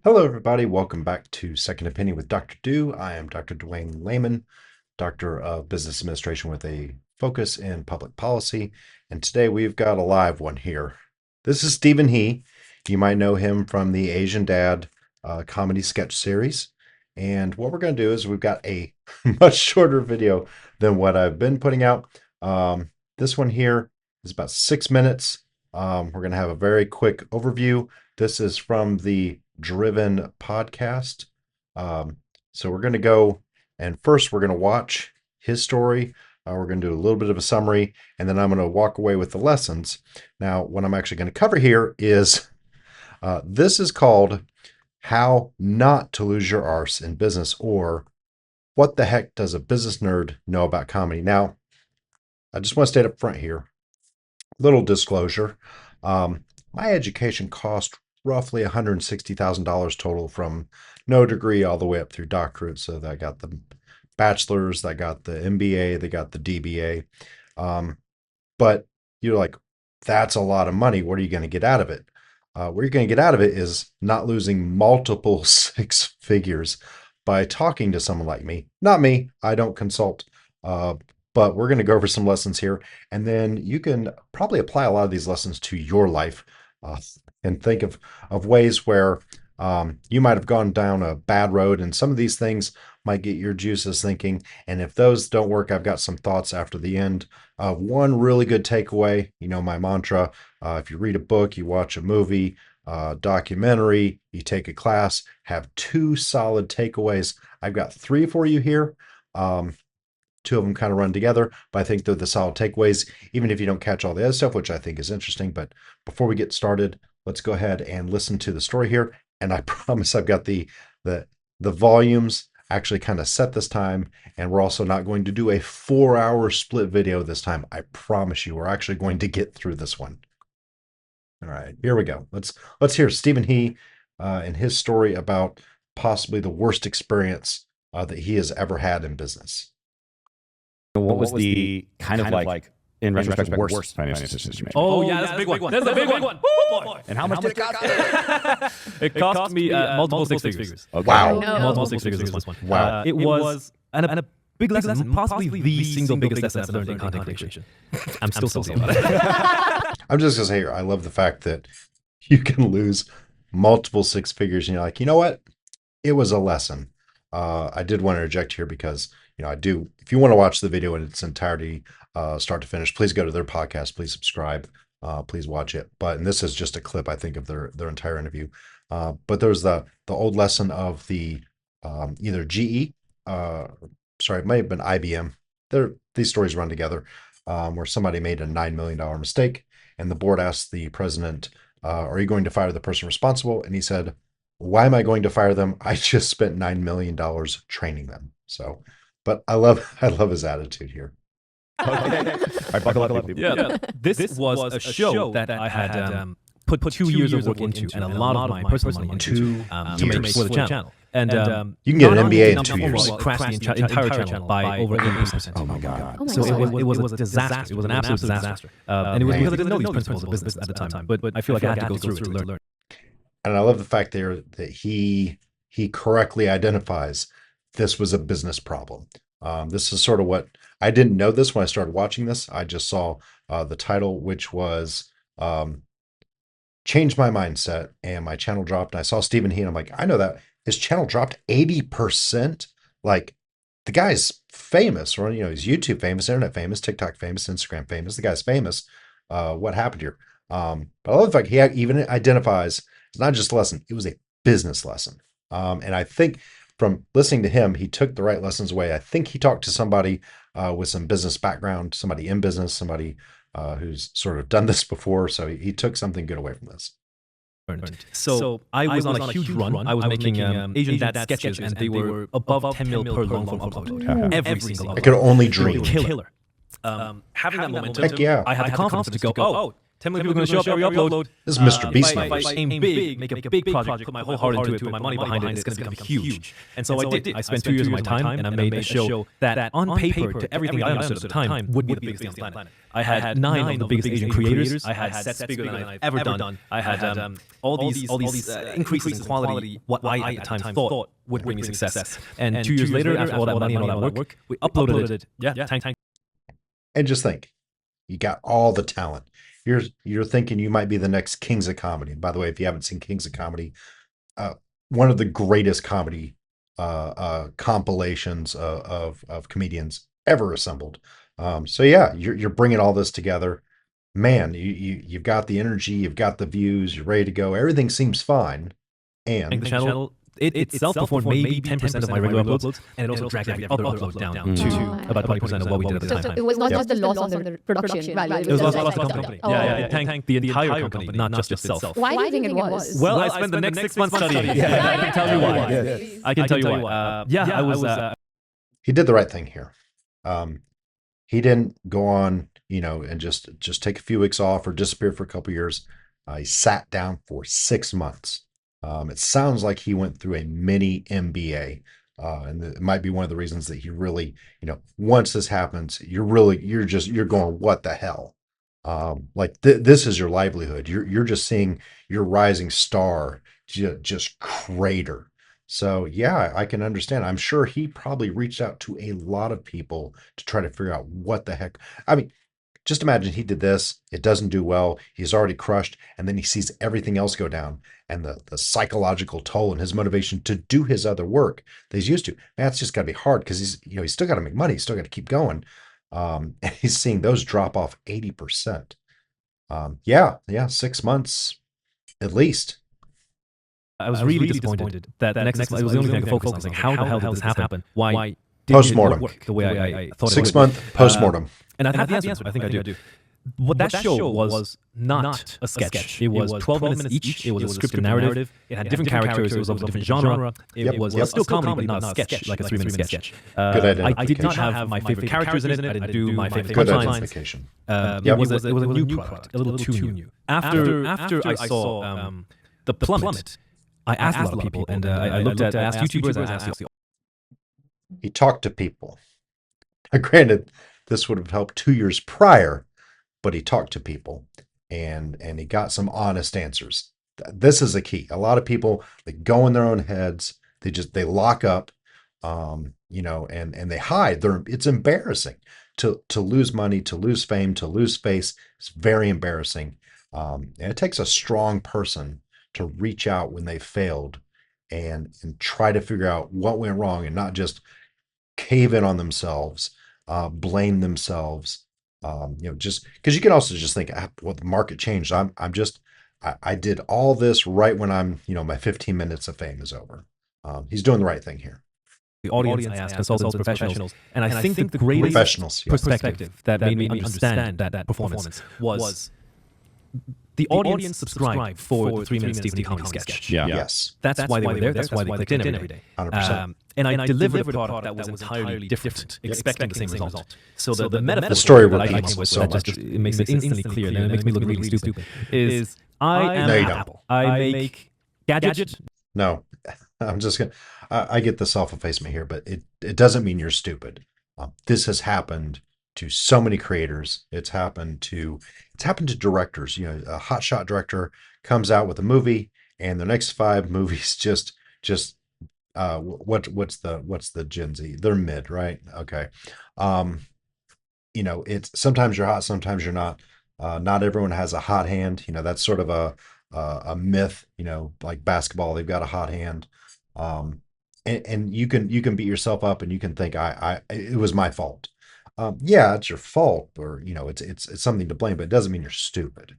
Hello, everybody. Welcome back to Second Opinion with Dr. Do. I am Dr. Dwayne Lehman, Doctor of Business Administration with a focus in public policy. And today we've got a live one here. This is Stephen He. You might know him from the Asian Dad comedy sketch series. And what we're going to do is we've got a much shorter video than what I've been putting out. This one here is about 6 minutes. We're going to have a very quick overview. This is from the Driven podcast. So we're going to go and first we're going to watch his story. We're going to do a little bit of a summary, and then I'm going to walk away with the lessons. Now, what I'm actually going to cover here is this is called How Not to Lose Your Arse in Business, or What the Heck Does a Business Nerd Know About Comedy? Now, I just want to state up front here, little disclosure. My education cost roughly $160,000 total, from no degree all the way up through doctorate. So I got the bachelor's, I got the MBA, they got the D.B.A. But you're like, that's a lot of money. What are you going to get out of it? What you're going to get out of it is not losing multiple six figures by talking to someone like me. Not me, I don't consult. But we're going to go over some lessons here, and then you can probably apply a lot of these lessons to your life. And think of ways where you might have gone down a bad road, and some of these things might get your juices thinking. And if those don't work, I've got some thoughts after the end. One really good takeaway, my mantra, if you read a book, you watch a movie, documentary, you take a class, have two solid takeaways. I've got three for you here. Two of them kind of run together, but I think they're the solid takeaways, even if you don't catch all the other stuff, which I think is interesting. But before we get started, let's go ahead and listen to the story here. And I promise I've got the volumes actually kind of set this time. And we're also not going to do a 4-hour split video this time. I promise you, we're actually going to get through this one. All right, here we go. Let's hear Stephen He and his story about possibly the worst experience that he has ever had in business. What was the kind of like in retrospect, worst financial decision you made? Oh, yeah, that's a big one. That's a big one. Oh, boy. And how much did it cost? It cost me multiple six figures. Okay. Wow. No. Multiple six figures this one. Wow. It was a big lesson, possibly the single biggest lesson I've learned in content creation. I'm still salty about it. I'm just going to say here, I love the fact that you can lose multiple six figures and you're like, you know what? It was a lesson. I did want to interject here because, I do, if you want to watch the video in its entirety, start to finish, please go to their podcast, please subscribe, please watch it. And this is just a clip, I think, of their entire interview. But there's the old lesson of the either GE, it may have been IBM. These stories run together, where somebody made a $9 million mistake, and the board asked the president, are you going to fire the person responsible? And he said, why am I going to fire them? I just spent $9 million training them. So, but I love his attitude here. Okay. All right, buckle up, people. Yeah. This was a show that I had put 2 years of work into, and a lot of my personal money into to make for the channel. And You can get an MBA in 2 years. Crashed the entire channel by over 80%. Oh my God. Oh my So God. it was a disaster. It was an absolute disaster. And it was because I didn't know these principles of business at the time. But I feel like I had to go through it to learn. And I love the fact there that he correctly identifies this was a business problem. This is sort of what I didn't know this when I started watching this. I just saw the title, which was Change My Mindset, and my channel dropped. And I saw Stephen He, and I'm like, I know that his channel dropped 80%. Like, the guy's famous, or he's YouTube famous, internet famous, TikTok famous, Instagram famous. The guy's famous. What happened here? But I love the fact he even identifies it's not just a lesson, it was a business lesson. And I think from listening to him, he took the right lessons away. I think he talked to somebody with some business background, somebody in business, somebody who's sort of done this before. So he took something good away from this. So I was on a huge run. I was making Asian Dad sketches, and they were above 10 mil per long form upload. Every single I could upload. only dream. Killer. Having that momentum, Heck yeah. I had the confidence to go, 10 million people are going to show up every upload. This is Mr. Beast If I numbers. aim big, make a big project, put my whole heart into it, put my money behind it, it's going to become huge. And so I did. I spent 2 years of my time, and I made a show that, on paper, to everything I understood at the time, would be the biggest thing on the planet. I had 9 of the biggest Asian creators. I had sets bigger than I've ever done. I had all these increases in quality, what I at the time thought would bring me success. And 2 years later, after all that money and all that work, we uploaded it. Yeah, tank. And just think, you got all the talent. You're thinking you might be the next Kings of Comedy. And by the way, if you haven't seen Kings of Comedy, one of the greatest comedy compilations of comedians ever assembled. So yeah, you're bringing all this together. Man, you've got the energy, you've got the views, you're ready to go. Everything seems fine. And the channel itself performed maybe 10% of my regular uploads, and it also dragged every other upload down to about 20% of what we did at the time. It was not just the loss on the production value. It was loss of the company. Yeah, it tanked the entire company, not just itself. Why do you think it was? Well, I spent the next 6 months studying. I can tell you why. I can tell you why. I was... He did the right thing here. He didn't go on, and just take a few weeks off or disappear for a couple years. He sat down for 6 months. It sounds like he went through a mini MBA, and it might be one of the reasons that he really, once this happens, you're going, what the hell? This is your livelihood. You're just seeing your rising star just crater. So yeah, I can understand. I'm sure he probably reached out to a lot of people to try to figure out what the heck. I mean, just imagine he did this, it doesn't do well, he's already crushed, and then he sees everything else go down, and the psychological toll and his motivation to do his other work that he's used to. Man, it's just got to be hard because he's still got to make money, he's still got to keep going, and he's seeing those drop off 80%. 6 months at least. I was really disappointed that next it was the only thing I could focus on. I was like, how the hell did this happen? Why didn't it work the way I thought it would? 6 month postmortem. And I have the answer. I think I do. What that show was not a sketch. It was 12 minutes each. It was a scripted narrative. It had different characters. It was of a different genre. It was still comedy, but not a sketch, like a 3-minute sketch. I did not have my favorite characters in it. I didn't do my favorite punchlines. It was a new product, a little too new. After I saw the plummet, I asked a lot of people, and I asked YouTubers, I asked he talked to people. Granted, this would have helped 2 years prior, but he talked to people and he got some honest answers. This is a key. A lot of people, they go in their own heads. They lock up, and they hide. It's embarrassing to lose money, to lose fame, to lose face. It's very embarrassing. And it takes a strong person to reach out when they failed and try to figure out what went wrong and not just cave in on themselves, blame themselves. Just because you can also just think, well, the market changed. I did all this right when my 15 minutes of fame is over. He's doing the right thing here. The audience, I asked consultants, professionals, and I think the greatest perspective that made me understand that performance was the audience subscribed for the 3-minute Stephen comedy sketch. Yeah. Yes. That's why they were there. That's why they clicked in every day. 100%. And I delivered a product that was entirely different, expecting the same result. So the metaphor story that I repeats came with so much. It makes it instantly clear, and it makes me look really stupid, is I am Apple. I make gadgets. No, I'm just going to, I get the self-effacement here, but it doesn't mean you're stupid. This has happened to so many creators. It's happened to directors. A hotshot director comes out with a movie, and the next 5 movies just what's the Gen Z? They're mid, right? Okay. It's sometimes you're hot, sometimes you're not. Not everyone has a hot hand. That's sort of a myth. Like basketball, they've got a hot hand. And you can beat yourself up, and you can think it was my fault. Yeah, it's your fault, or it's something to blame, but it doesn't mean you're stupid.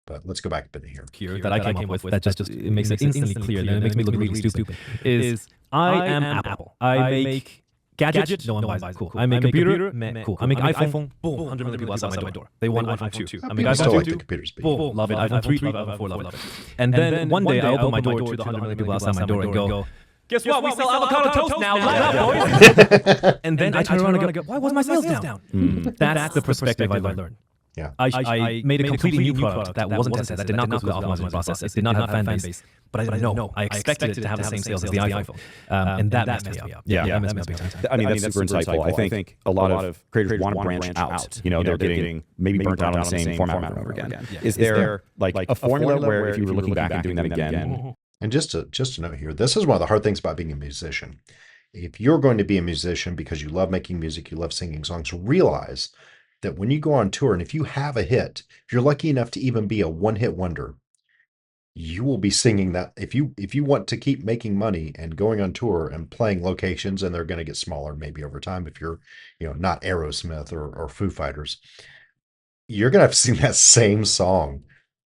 But let's go back a bit here. That I came with that just it makes it instantly clear, and it makes me look really stupid. Is I am Apple. I make gadgets. No one buys it. Cool. I make computer. Cool. I make iPhone. Boom. 100 million people outside my door. They want iPhone 2. I make still iPhone like 2. the computers, but Boom. Love it. iPhone 3. iPhone 4. Love it. And then one day I open my door to the 100 million people outside my door and go, guess what? We sell avocado toast now. Line up, boys. And then I turn around and go, why was my sales down? That's the perspective I learned. Yeah. I made a completely new product that wasn't tested, that did not go through the optimization process. It did not have fan base. But I didn't know. I expected it to have the same sales as the iPhone. And that messed me up. Yeah. That messed me up big time. I mean, that's super insightful. I think a lot of creators want to branch out. You know, they're getting maybe burnt out on the same format over and over again. Is there like a formula where if you were looking back and doing that again? And just to note here, this is one of the hard things about being a musician. If you're going to be a musician because you love making music, you love singing songs, realize that when you go on tour and if you have a hit, if you're lucky enough to even be a one-hit wonder, you will be singing that. If you want to keep making money and going on tour and playing locations, and they're going to get smaller maybe over time if you're, not Aerosmith or Foo Fighters, you're going to have to sing that same song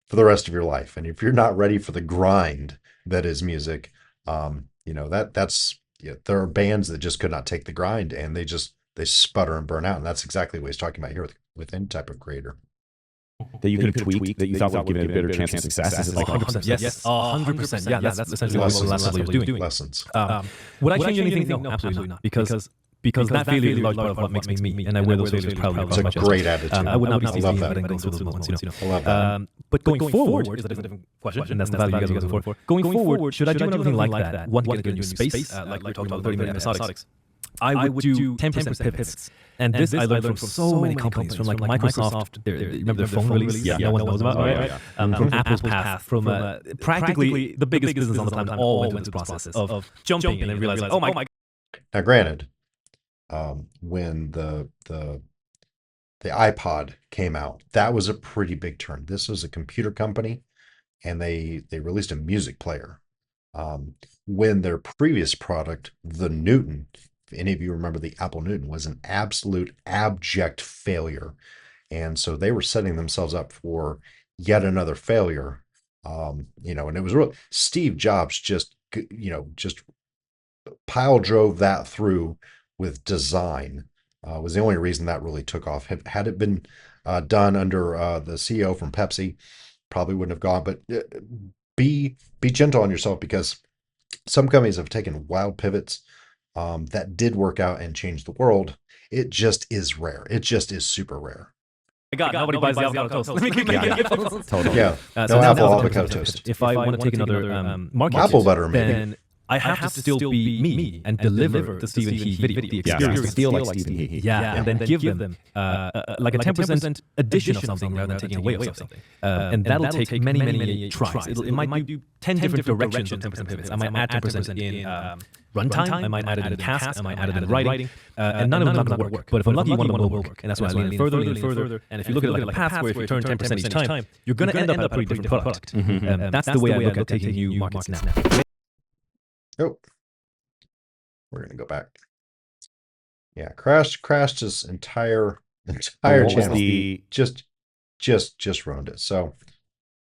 for the rest of your life. And if you're not ready for the grind that is music, there are bands that just could not take the grind, and they sputter and burn out. And that's exactly what he's talking about here with any type of creator. That you could have tweaked that you thought would give it a better chance of success? Is it like 100%? Yes, 100%. Yeah, that's essentially what the last couple of years doing. Lessons. Would I change anything? No, absolutely not. Because that failure is a large part of what makes me me, and I wear those failures proudly. It's a great attitude. I would not be I love that. going through those moments. I love that. But going forward is a different question, and that's the value you guys are looking for. Going forward, should I do another thing like that? One, get a new space, like we're talking about 30-minute episodics. I would do 10% pivots. And this I learned from so many companies, from like Microsoft, remember their phone release? Yeah, no one knows about, right? From Apple's path, from practically the biggest business on the planet, all went through the process of jumping and then realizing, oh my. Now, granted, when the iPod came out, that was a pretty big turn. This was a computer company, and they released a music player. When their previous product, the Newton, if any of you remember the Apple Newton, was an absolute abject failure. And so they were setting themselves up for yet another failure. And it was really Steve Jobs just pile drove that through with design. Was the only reason that really took off. Had it been done under the CEO from Pepsi, probably wouldn't have gone. But be gentle on yourself, because some companies have taken wild pivots that did work out and change the world. It just is rare. It just is super rare. Nobody buys the avocado toast. Let me keep Totally. Yeah. No Apple avocado toast. If I want to take another market, apple butter, maybe. then I have to still be me and deliver the Stephen He video, the experience. Feel like Stephen He. Yeah, and then give them like a 10% addition of something rather than taking away of something. And that'll take many tries. It might do 10 different directions of 10% pivots. I might add 10% in runtime, I might add it in task, I might add it in writing, and none of them are going to work. But if I'm lucky, one of them will work. And that's why I lean further. And if you look at it like a path where if you turn 10% each time, you're going to end up at a pretty different product. That's the way I look at taking new markets now. Oh, we're gonna go back. Yeah, crashed his entire channel. Just ruined it. So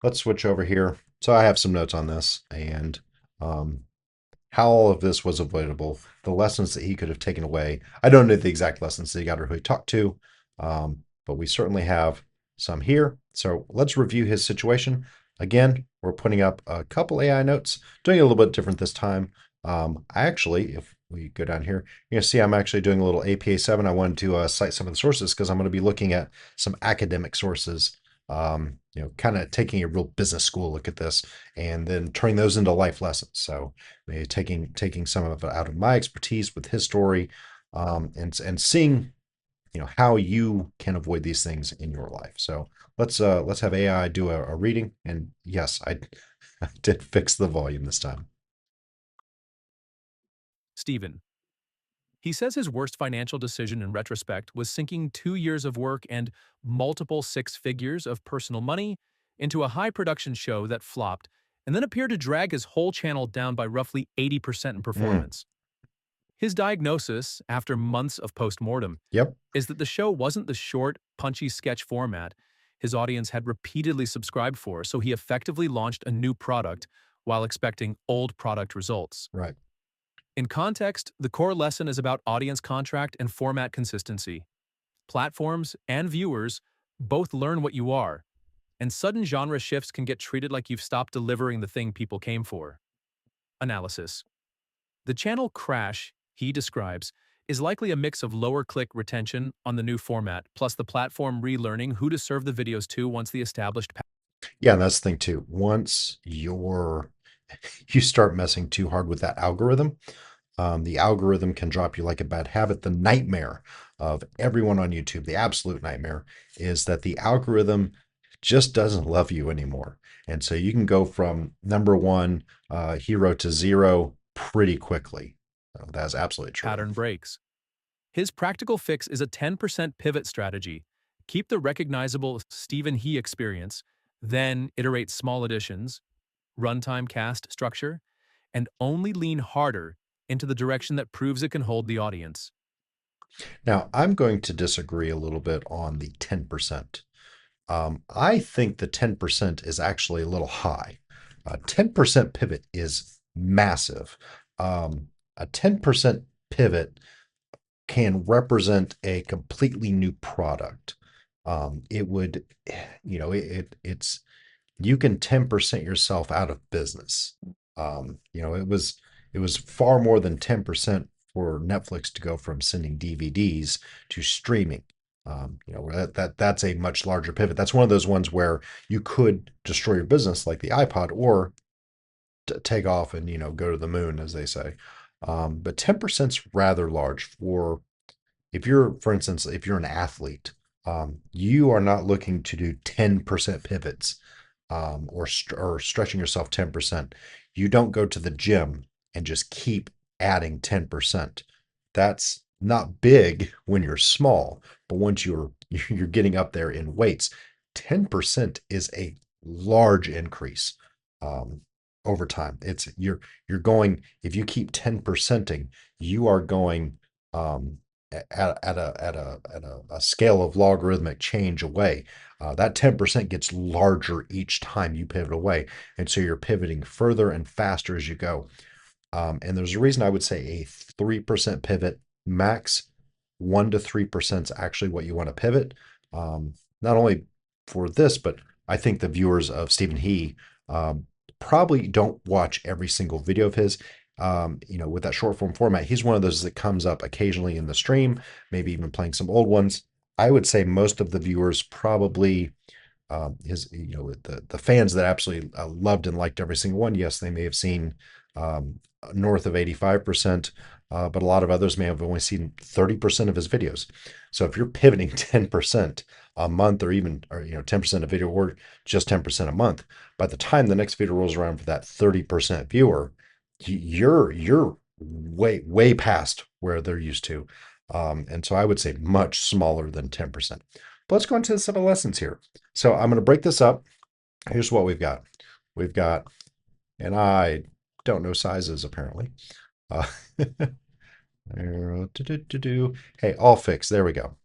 let's switch over here. So I have some notes on this, and how all of this was avoidable, the lessons that he could have taken away. I don't know the exact lessons that he got or who he talked to, but we certainly have some here. So let's review his situation. Again, we're putting up a couple AI notes, doing it a little bit different this time. If we go down here, you're going to see I'm actually doing a little APA 7. I wanted to cite some of the sources because I'm going to be looking at some academic sources, kind of taking a real business school look at this and then turning those into life lessons. So maybe taking some of it out of my expertise with his story, and seeing, how you can avoid these things in your life. So let's have AI do a reading. And yes, I did fix the volume this time. Stephen. He says his worst financial decision in retrospect was sinking 2 years of work and multiple 6 figures of personal money into a high-production show that flopped and then appeared to drag his whole channel down by roughly 80% in performance. His diagnosis, after months of post-mortem, is that the show wasn't the short, punchy sketch format his audience had repeatedly subscribed for, so he effectively launched a new product while expecting old product results. Right. In context, the core lesson is about audience contract and format consistency. Platforms and viewers both learn what you are, and sudden genre shifts can get treated like you've stopped delivering the thing people came for. Analysis. The channel crash, he describes, is likely a mix of lower click retention on the new format, plus the platform relearning who to serve the videos to once the established Yeah, and that's the thing too. Once you start messing too hard with that algorithm, the algorithm can drop you like a bad habit. The nightmare of everyone on YouTube, the absolute nightmare, is that the algorithm just doesn't love you anymore. And so you can go from number one hero to zero pretty quickly. So that's absolutely true. pattern breaks. His practical fix is a 10% pivot strategy. Keep the recognizable Stephen He experience, then iterate small additions, runtime cast structure, and only lean harder into the direction that proves it can hold the audience. Now, I'm going to disagree a little bit on the 10%. I think the 10% is actually a little high. 10% pivot is massive. A 10% pivot can represent a completely new product. It would, it's you can 10% yourself out of business. It was far more than 10% for Netflix to go from sending DVDs to streaming. That's a much larger pivot. That's one of those ones where you could destroy your business like the iPod or take off and go to the moon, as they say. But 10% is rather large for if you're, for instance, if you're an athlete, you are not looking to do 10% pivots or stretching yourself 10%. You don't go to the gym and just keep adding 10%. That's not big when you're small, but once you're getting up there in weights, 10% is a large increase over time. You're going if you keep 10%ing, you are going at a scale of logarithmic change away. That 10% gets larger each time you pivot away. And so you're pivoting further and faster as you go. And there's a reason I would say a 3% pivot max. 1 to 3% is actually what you want to pivot. Not only for this, but I think the viewers of Stephen He probably don't watch every single video of his. With that short form format, he's one of those that comes up occasionally in the stream, maybe even playing some old ones. I would say most of the viewers probably the fans that absolutely loved and liked every single one. Yes, they may have seen north of 85%, but a lot of others may have only seen 30% of his videos. So if you're pivoting 10% a month, or 10% a video, or just 10% a month, by the time the next video rolls around for that 30% viewer, you're way past where they're used to. And so I would say much smaller than 10%. But let's go into some of the lessons here. So I'm going to break this up. Here's what we've got. And I don't know sizes apparently. Hey, all fixed. There we go.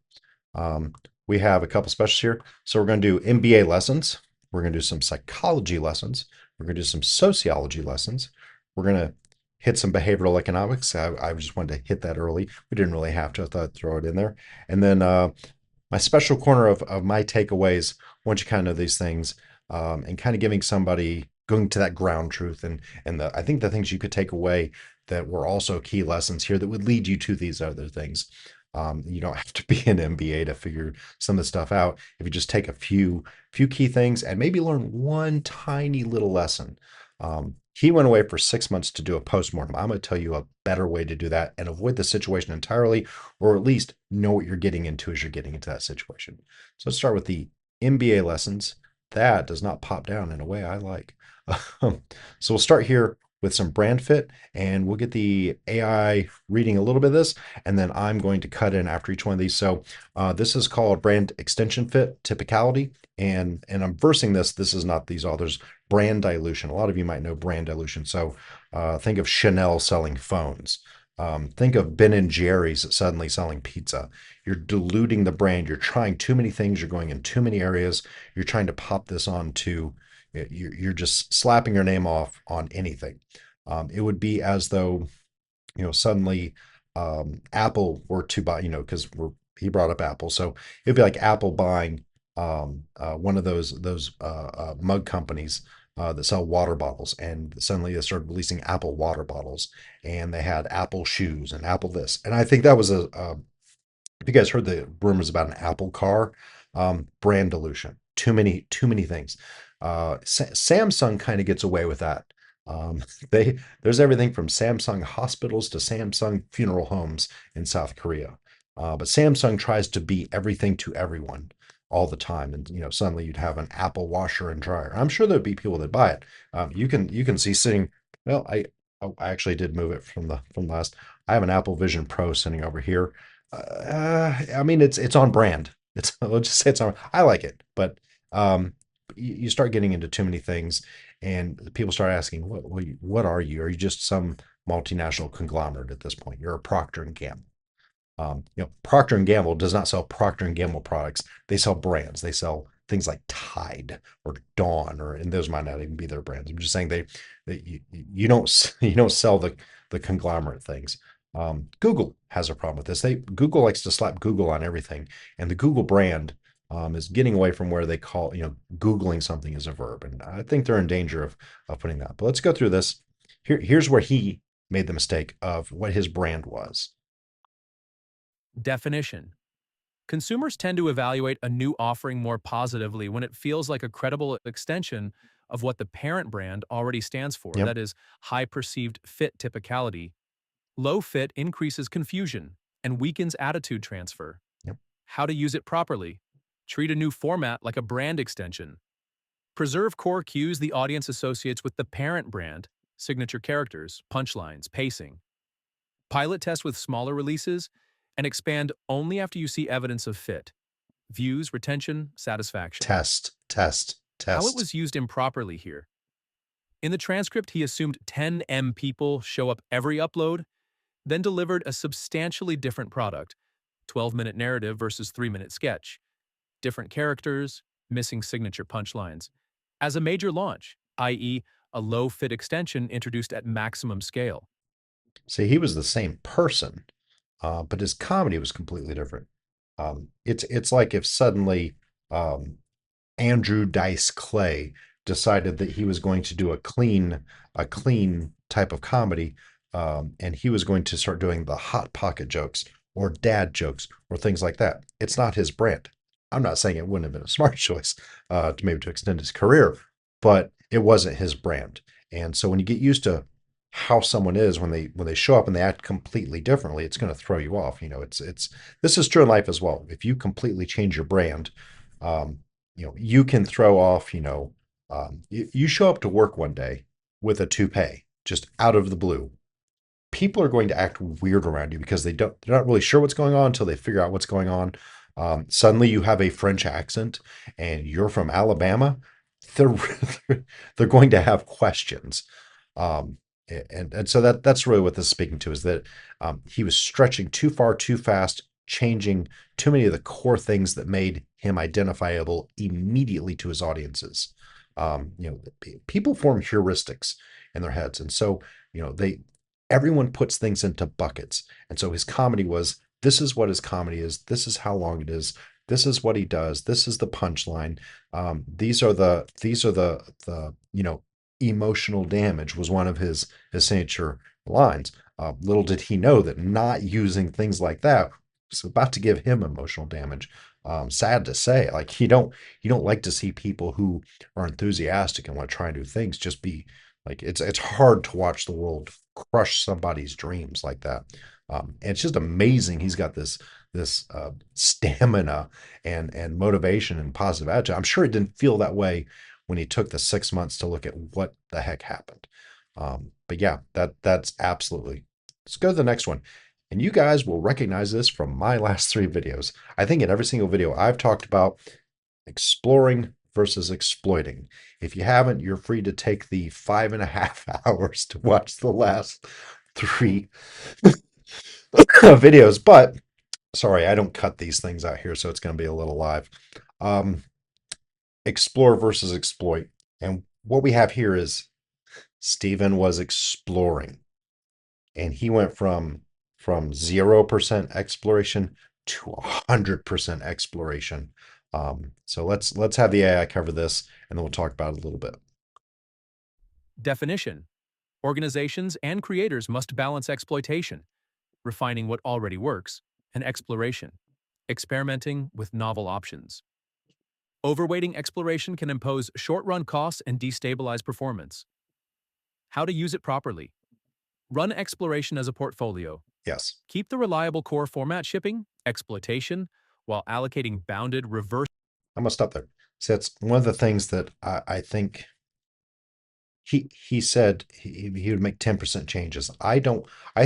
We have a couple specials here. So we're going to do MBA lessons. We're going to do some psychology lessons. We're going to do some sociology lessons. We're going to hit some behavioral economics. I just wanted to hit that early. We didn't really have to. I thought I'd throw it in there. And then my special corner of my takeaways, once you kind of know these things, and kind of giving somebody, going to that ground truth, and I think the things you could take away that were also key lessons here that would lead you to these other things. You don't have to be an MBA to figure some of the stuff out. If you just take a few key things and maybe learn one tiny little lesson. He went away for 6 months to do a postmortem. I'm going to tell you a better way to do that and avoid the situation entirely, or at least know what you're getting into as you're getting into that situation. So let's start with the MBA lessons. That does not pop down in a way I like. So we'll start here with some brand fit, and we'll get the AI reading a little bit of this, and then I'm going to cut in after each one of these. So this is called brand extension fit typicality, and I'm versing this. This is not these authors. Brand dilution. A lot of you might know brand dilution. So think of Chanel selling phones. Think of Ben and Jerry's suddenly selling pizza. You're diluting the brand. You're trying too many things. You're going in too many areas. You're trying to pop this onto. You're just slapping your name off on anything. It would be as though, suddenly Apple were to buy, because he brought up Apple, so it'd be like Apple buying one of those mug companies that sell water bottles, and suddenly they started releasing Apple water bottles, and they had Apple shoes and Apple this. And I think that was if you guys heard the rumors about an Apple car, brand dilution, too many things. Samsung kind of gets away with that. Um, there's everything from Samsung hospitals to Samsung funeral homes in South Korea. But Samsung tries to be everything to everyone all the time, and suddenly you'd have an Apple washer and dryer. I'm sure there'd be people that buy it. You can see sitting. Well, I actually did move it from last. I have an Apple Vision Pro sitting over here. I mean, it's on brand. It's let's just say it's on. I like it, but um, you start getting into too many things, and people start asking, what are you? Are you just some multinational conglomerate at this point? You're a Procter and Gamble. Procter and Gamble does not sell Procter and Gamble products. They sell brands. They sell things like Tide or Dawn, and those might not even be their brands. I'm just saying you don't you don't sell the conglomerate things. Google has a problem with this. Google likes to slap Google on everything, and the Google brand is getting away from where they call Googling something as a verb, and I think they're in danger of putting that. But let's go through this. Here's where he made the mistake of what his brand was. Definition. Consumers tend to evaluate a new offering more positively when it feels like a credible extension of what the parent brand already stands for. Yep. That is, high perceived fit typicality. Low fit increases confusion and weakens attitude transfer. Yep. How to use it properly. Treat a new format like a brand extension. Preserve core cues the audience associates with the parent brand, signature characters, punchlines, pacing. Pilot test with smaller releases and expand only after you see evidence of fit. Views, retention, satisfaction. Test. How it was used improperly here. In the transcript, he assumed 10M people show up every upload, then delivered a substantially different product, 12-minute narrative versus 3-minute sketch, different characters, missing signature punchlines, as a major launch, i.e., a low-fit extension introduced at maximum scale. See, he was the same person, but his comedy was completely different. It's like if suddenly um, Andrew Dice Clay decided that he was going to do a clean type of comedy, and he was going to start doing the hot pocket jokes or dad jokes or things like that. It's not his brand. I'm not saying it wouldn't have been a smart choice to extend his career, but it wasn't his brand. And so when you get used to how someone is when they show up and they act completely differently, it's going to throw you off. It's this is true in life as well. If you completely change your brand, um, you can throw off. You show up to work one day with a toupee just out of the blue. People are going to act weird around you because they're not really sure what's going on until they figure out what's going on. Suddenly you have a French accent and you're from Alabama. They're they're going to have questions. Um, and so that's really what this is speaking to, is that he was stretching too far, too fast, changing too many of the core things that made him identifiable immediately to his audiences. People form heuristics in their heads, and so they everyone puts things into buckets. And so his comedy was, this is what his comedy is. This is how long it is. This is what he does. This is the punchline. These are the emotional damage was one of his signature lines. Little did he know that not using things like that was about to give him emotional damage. Sad to say, like you don't like to see people who are enthusiastic and want to try and do things just be like, it's hard to watch the world crush somebody's dreams like that. And it's just amazing. He's got this stamina and motivation and positive attitude. I'm sure it didn't feel that way when he took the 6 months to look at what the heck happened. But yeah, that's absolutely. Let's go to the next one. And you guys will recognize this from my last 3 videos. I think in every single video I've talked about exploring versus exploiting. If you haven't, you're free to take the 5.5 hours to watch the last 3 videos. But sorry, I don't cut these things out here, so it's going to be a little live. Explore versus exploit. And what we have here is Stephen was exploring, and he went from 0% exploration to 100% exploration. So let's have the AI cover this, and then we'll talk about it a little bit. Definition. Organizations and creators must balance exploitation, refining what already works, and exploration, experimenting with novel options. Overweighting exploration can impose short-run costs and destabilize performance. How to use it properly. Run exploration as a portfolio. Yes. Keep the reliable core format shipping, exploitation, while allocating bounded reverse. I'm gonna stop there. So that's one of the things that I think he said he would make 10% changes. I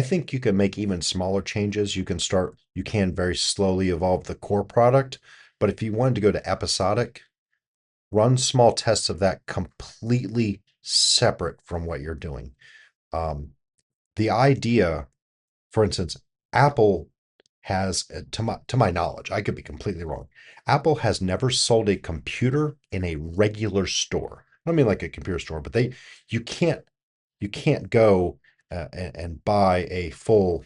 think you can make even smaller changes. You can very slowly evolve the core product, but if you wanted to go to episodic, run small tests of that completely separate from what you're doing. The idea, for instance, Apple has, to my knowledge, I could be completely wrong. Apple has never sold a computer in a regular store. I don't mean like a computer store, but you can't you can't go and buy a full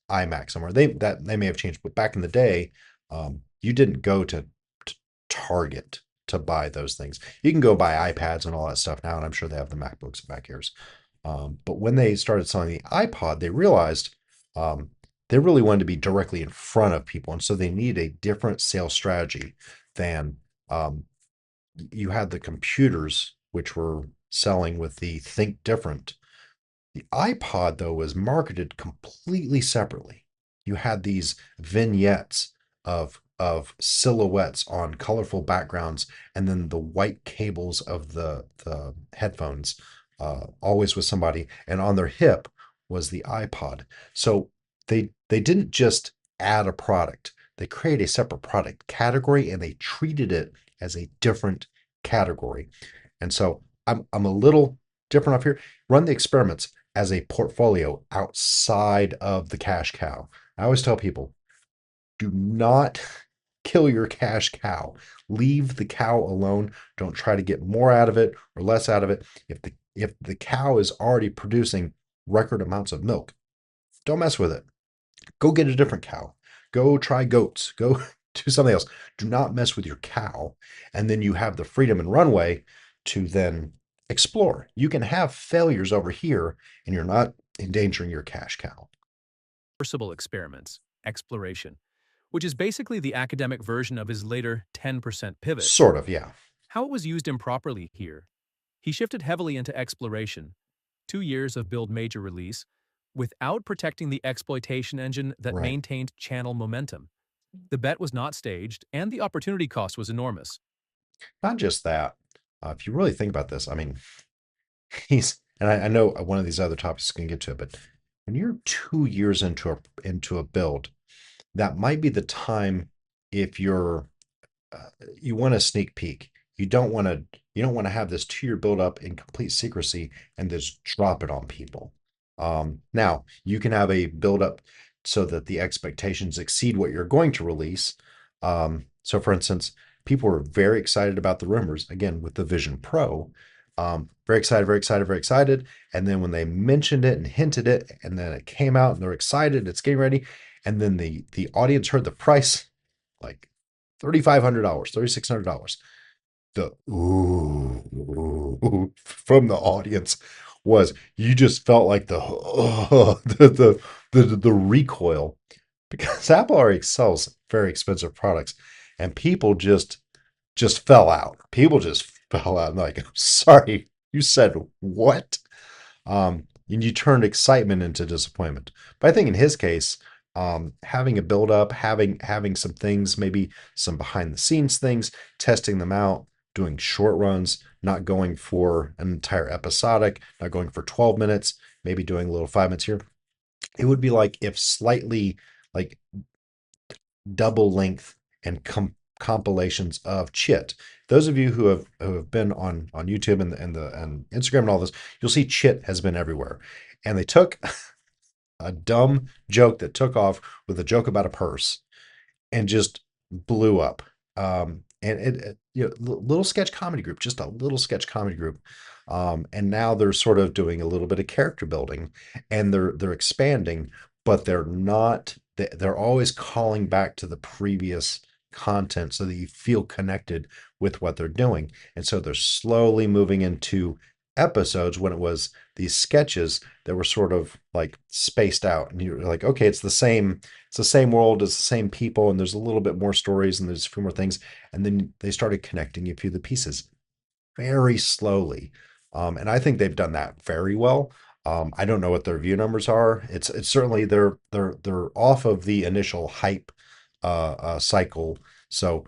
iMac somewhere. They may have changed, but back in the day, you didn't go to Target to buy those things. You can go buy iPads and all that stuff now, and I'm sure they have the MacBooks and Mac Airs. But when they started selling the iPod, they realized they really wanted to be directly in front of people, and so they need a different sales strategy than you had the computers, which were selling with the Think Different. The iPod, though, was marketed completely separately. You had these vignettes of silhouettes on colorful backgrounds, and then the white cables of the headphones, always with somebody, and on their hip was the iPod. So they didn't just add a product; they created a separate product category, and they treated it as a different category. And so I'm a little different off here. Run the experiments as a portfolio outside of the cash cow. I always tell people, do not kill your cash cow. Leave the cow alone. Don't try to get more out of it or less out of it. If the cow is already producing record amounts of milk, don't mess with it. Go get a different cow. Go try goats. Go do something else. Do not mess with your cow. And then you have the freedom and runway to then explore. You can have failures over here, and you're not endangering your cash cow. Reversible experiments, exploration, which is basically the academic version of his later 10% pivot. Sort of, yeah. How it was used improperly here. He shifted heavily into exploration, 2 years of build major release, without protecting the exploitation engine that Right. maintained channel momentum. The bet was not staged, and the opportunity cost was enormous. Not just that. If you really think about this, I mean, and I know one of these other topics is going to get to it, but when you're 2 years into a build, that might be the time if you want a sneak peek. You don't want to have this 2 year build up in complete secrecy and just drop it on people. Now you can have a build up so that the expectations exceed what you're going to release. So for instance, people were very excited about the rumors again with the Vision Pro. Very excited, very excited, very excited. And then when they mentioned it and hinted it, and then it came out and they're excited, it's getting ready. And then the audience heard the price, like $3,500, $3,600. The ooh from the audience was, you just felt like the recoil, because Apple already sells very expensive products, and people just fell out. People just fell out, and like, I'm sorry, you said what? And you turned excitement into disappointment. But I think in his case, having a build up, having some things, maybe some behind the scenes things, testing them out, doing short runs, not going for an entire episodic, not going for 12 minutes, maybe doing a little 5 minutes here. It would be like if slightly like double length and compilations of Chit. Those of you who have been on YouTube and Instagram and all this, you'll see Chit has been everywhere. And they took a dumb joke that took off with a joke about a purse and just blew up. And little sketch comedy group, just a little sketch comedy group. And now they're sort of doing a little bit of character building, and they're expanding, but they're always calling back to the previous content so that you feel connected with what they're doing. And so they're slowly moving into episodes when it was these sketches that were sort of like spaced out, and you're like, okay, it's the same world, it's the same people, and there's a little bit more stories and there's a few more things, and then they started connecting a few of the pieces very slowly. And I think they've done that very well. I don't know what their view numbers are. It's certainly they're off of the initial hype cycle. So,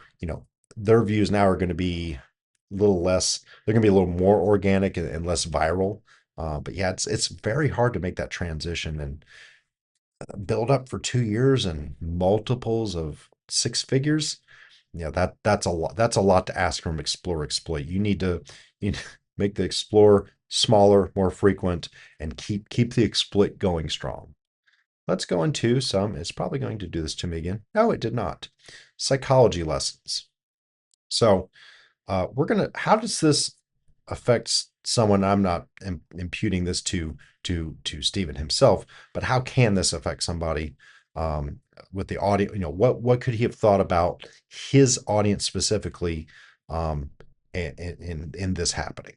their views now are going to be a little less, they're going to be a little more organic and less viral. But yeah, it's very hard to make that transition and build up for 2 years and multiples of six figures. Yeah, that's a lot. That's a lot to ask from explore exploit. You need to make the explore smaller, more frequent, and keep the exploit going strong. Let's go into some. It's probably going to do this to me again. No, it did not. Psychology lessons. So we're gonna. How does this affect someone? I'm not imputing this to Stephen himself, but how can this affect somebody with the audience? What could he have thought about his audience specifically in this happening?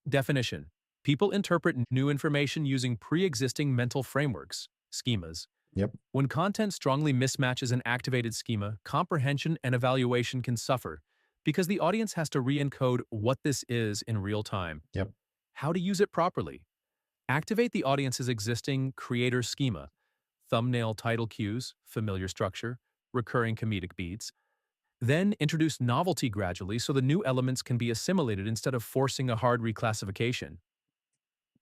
Definition. People interpret new information using pre-existing mental frameworks, schemas. Yep, When content strongly mismatches an activated schema, comprehension and evaluation can suffer because the audience has to re-encode what this is in real time. yep, How to use it properly. Activate the audience's existing creator schema, thumbnail title cues, familiar structure, recurring comedic beats. Then introduce novelty gradually so the new elements can be assimilated instead of forcing a hard reclassification.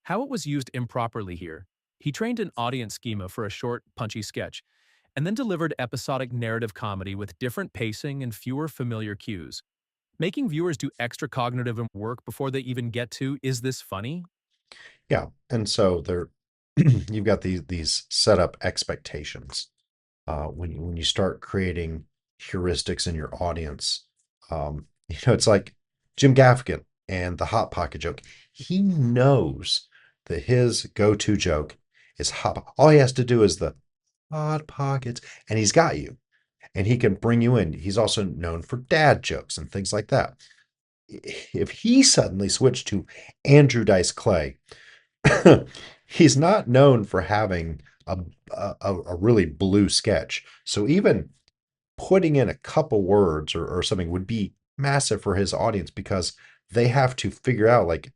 How it was used improperly here. He trained an audience schema for a short, punchy sketch, and then delivered episodic narrative comedy with different pacing and fewer familiar cues, making viewers do extra cognitive work before they even get to, is this funny? yeah. And so there, you've got these set up expectations when you start creating heuristics in your audience. It's like Jim Gaffigan and the Hot Pocket joke. He knows that his go-to joke is hot. All he has to do is the Hot Pockets, and he's got you, and he can bring you in. He's also known for dad jokes and things like that. If he suddenly switched to Andrew Dice Clay, he's not known for having a really blue sketch. So even putting in a couple words or something would be massive for his audience because they have to figure out, like,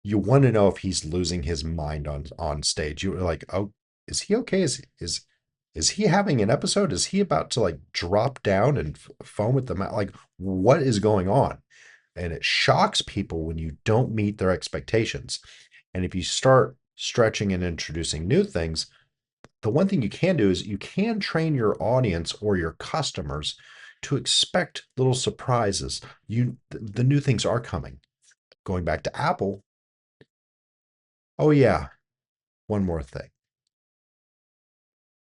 you want to know if he's losing his mind on stage. You're like, oh, is he okay? Is he having an episode? Is he about to like drop down and foam at the mouth? Like, what is going on? And it shocks people when you don't meet their expectations. And if you start stretching and introducing new things, the one thing you can do is you can train your audience or your customers to expect little surprises. The new things are coming. Going back to Apple, oh yeah, one more thing.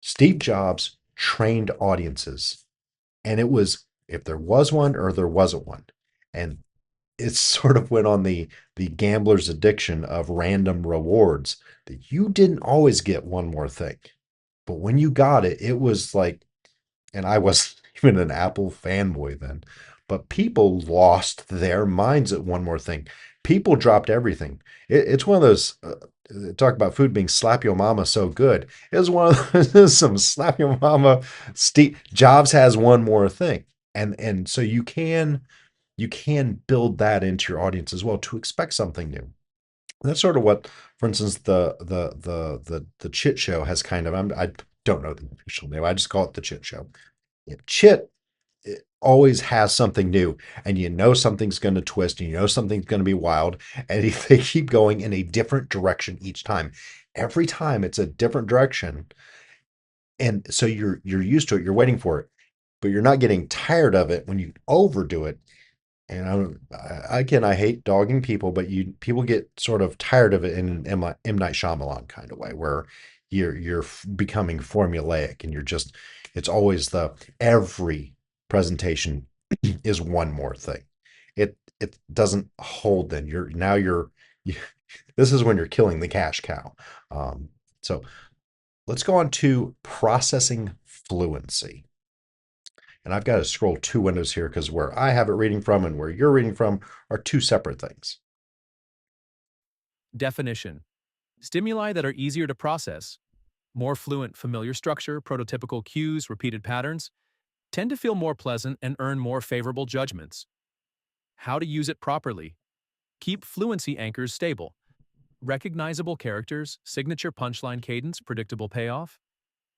Steve Jobs trained audiences, and it was if there was one or there wasn't one. And it sort of went on the gambler's addiction of random rewards that you didn't always get one more thing. But when you got it, it was like, and I wasn't even an Apple fanboy then, but people lost their minds at one more thing. People dropped everything. It's one of those, talk about food being slap your mama so good. It was one of those, some slap your mama. Steve Jobs has one more thing. And so you can build that into your audience as well to expect something new. And that's sort of what, for instance, the Chit Show has kind of. I don't know the official name. I just call it the Chit Show. Chit it always has something new, and you know something's going to twist, and you know something's going to be wild, and they keep going in a different direction each time. Every time it's a different direction, and so you're used to it. You're waiting for it, but you're not getting tired of it when you overdo it. And again, I hate dogging people, but people get sort of tired of it in an M. Night Shyamalan kind of way, where you're becoming formulaic, and it's always every presentation is one more thing. It doesn't hold. Then you, this is when you're killing the cash cow. So let's go on to processing fluency. And I've got to scroll two windows here because where I have it reading from and where you're reading from are two separate things. Definition. Stimuli that are easier to process, more fluent familiar structure, prototypical cues, repeated patterns, tend to feel more pleasant and earn more favorable judgments. How to use it properly. Keep fluency anchors stable. Recognizable characters, signature punchline cadence, predictable payoff.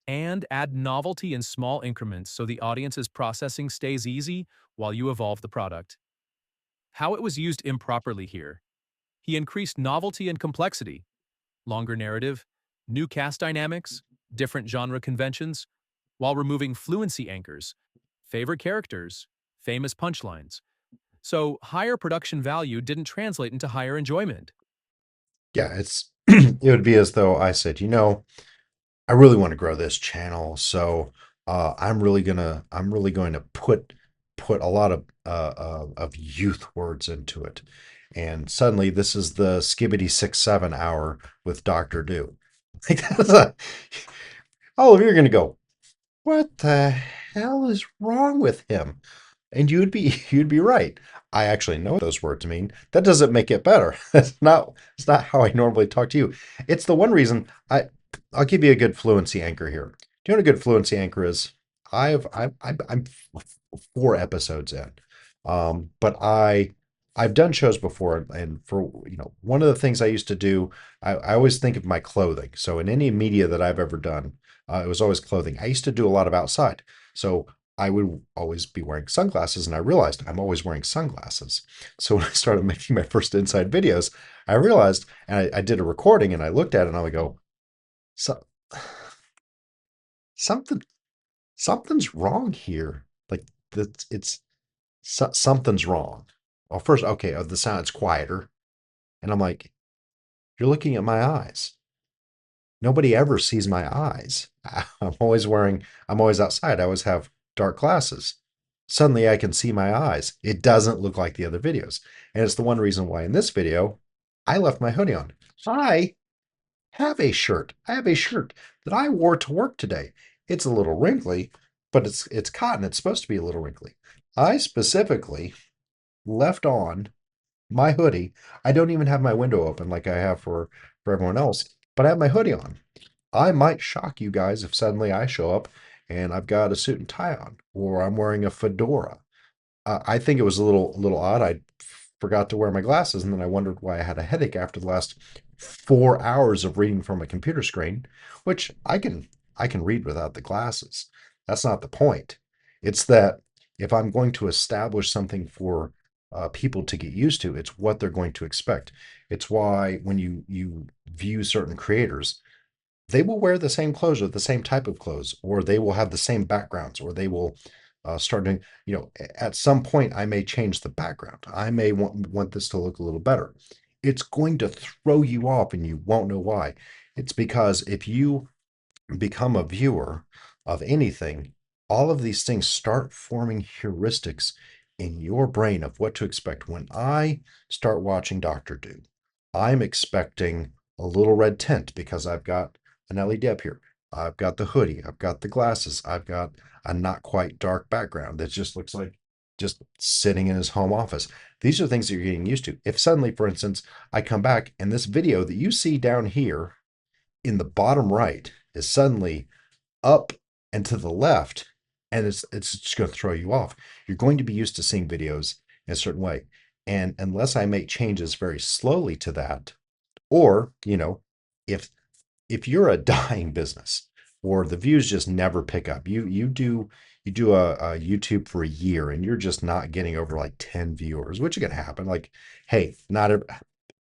And add novelty in small increments so the audience's processing stays easy while you evolve the product. How it was used improperly here. He increased novelty and complexity, longer narrative, new cast dynamics, different genre conventions, while removing fluency anchors, favorite characters, famous punchlines. So higher production value didn't translate into higher enjoyment. Yeah, it's it would be as though I said, I really want to grow this channel, so I'm really going to put a lot of youth words into it, and suddenly this is the Skibbity 6-7 hour with Dr. Do. Like all of you are going to go, what the hell is wrong with him? And you'd be right. I actually know what those words mean. That doesn't make it better. It's not how I normally talk to you. It's the one reason I'll give you a good fluency anchor here. Do you know what a good fluency anchor is? I'm 4 episodes in. But I've done shows before, and for one of the things I used to do, I always think of my clothing. So in any media that I've ever done, it was always clothing. I used to do a lot of outside. So I would always be wearing sunglasses, and I realized I'm always wearing sunglasses. So when I started making my first inside videos, I realized, and I did a recording, and I looked at it, and I would go, so, something something's wrong here. Like something's wrong. Well, first, okay, the sound's quieter, and I'm like, you're looking at my eyes. Nobody ever sees my eyes. I'm always outside. I always have dark glasses. Suddenly I can see my eyes. It doesn't look like the other videos. And it's the one reason why in this video, I left my hoodie on. I have a shirt. I have a shirt that I wore to work today. It's a little wrinkly, but it's cotton. It's supposed to be a little wrinkly. I specifically left on my hoodie. I don't even have my window open like I have for everyone else, but I have my hoodie on. I might shock you guys if suddenly I show up and I've got a suit and tie on, or I'm wearing a fedora. I think it was a little odd. I forgot to wear my glasses, and then I wondered why I had a headache after the last 4 hours of reading from a computer screen, which I can read without the glasses. That's not the point. It's that if I'm going to establish something for people to get used to, it's what they're going to expect. It's why when you view certain creators, they will wear the same clothes or the same type of clothes, or they will have the same backgrounds, or they will start doing, at some point I may change the background. I may want this to look a little better. It's going to throw you off and you won't know why. It's because if you become a viewer of anything, all of these things start forming heuristics in your brain of what to expect. When I start watching Dr. Do, I'm expecting a little red tint because I've got an LED up here. I've got the hoodie. I've got the glasses. I've got a not quite dark background that just looks like just sitting in his home office. These are things that you're getting used to. If suddenly, for instance, I come back and this video that you see down here in the bottom right is suddenly up and to the left, and it's just going to throw you off. You're going to be used to seeing videos in a certain way. And unless I make changes very slowly to that, or, if you're a dying business or the views just never pick up, you do a YouTube for a year and you're just not getting over like 10 viewers, which can happen. Like, hey, not a,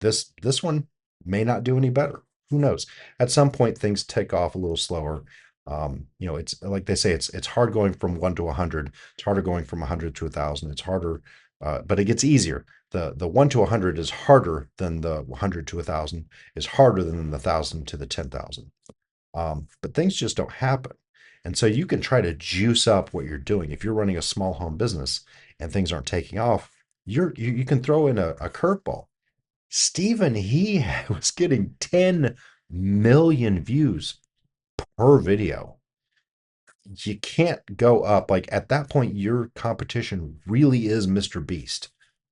this one may not do any better. Who knows? At some point, things take off a little slower. It's like they say, it's hard going from 1 to 100. It's harder going from 100 to 1,000. It's harder, but it gets easier. The 1 to 100 is harder than the 100 to 1,000, is harder than the 1,000 to the 10,000. But things just don't happen. And so you can try to juice up what you're doing. If you're running a small home business and things aren't taking off, you can throw in a curveball. Stephen, he was getting 10 million views per video. you can't go up. Like at that point, your competition really is Mr. Beast.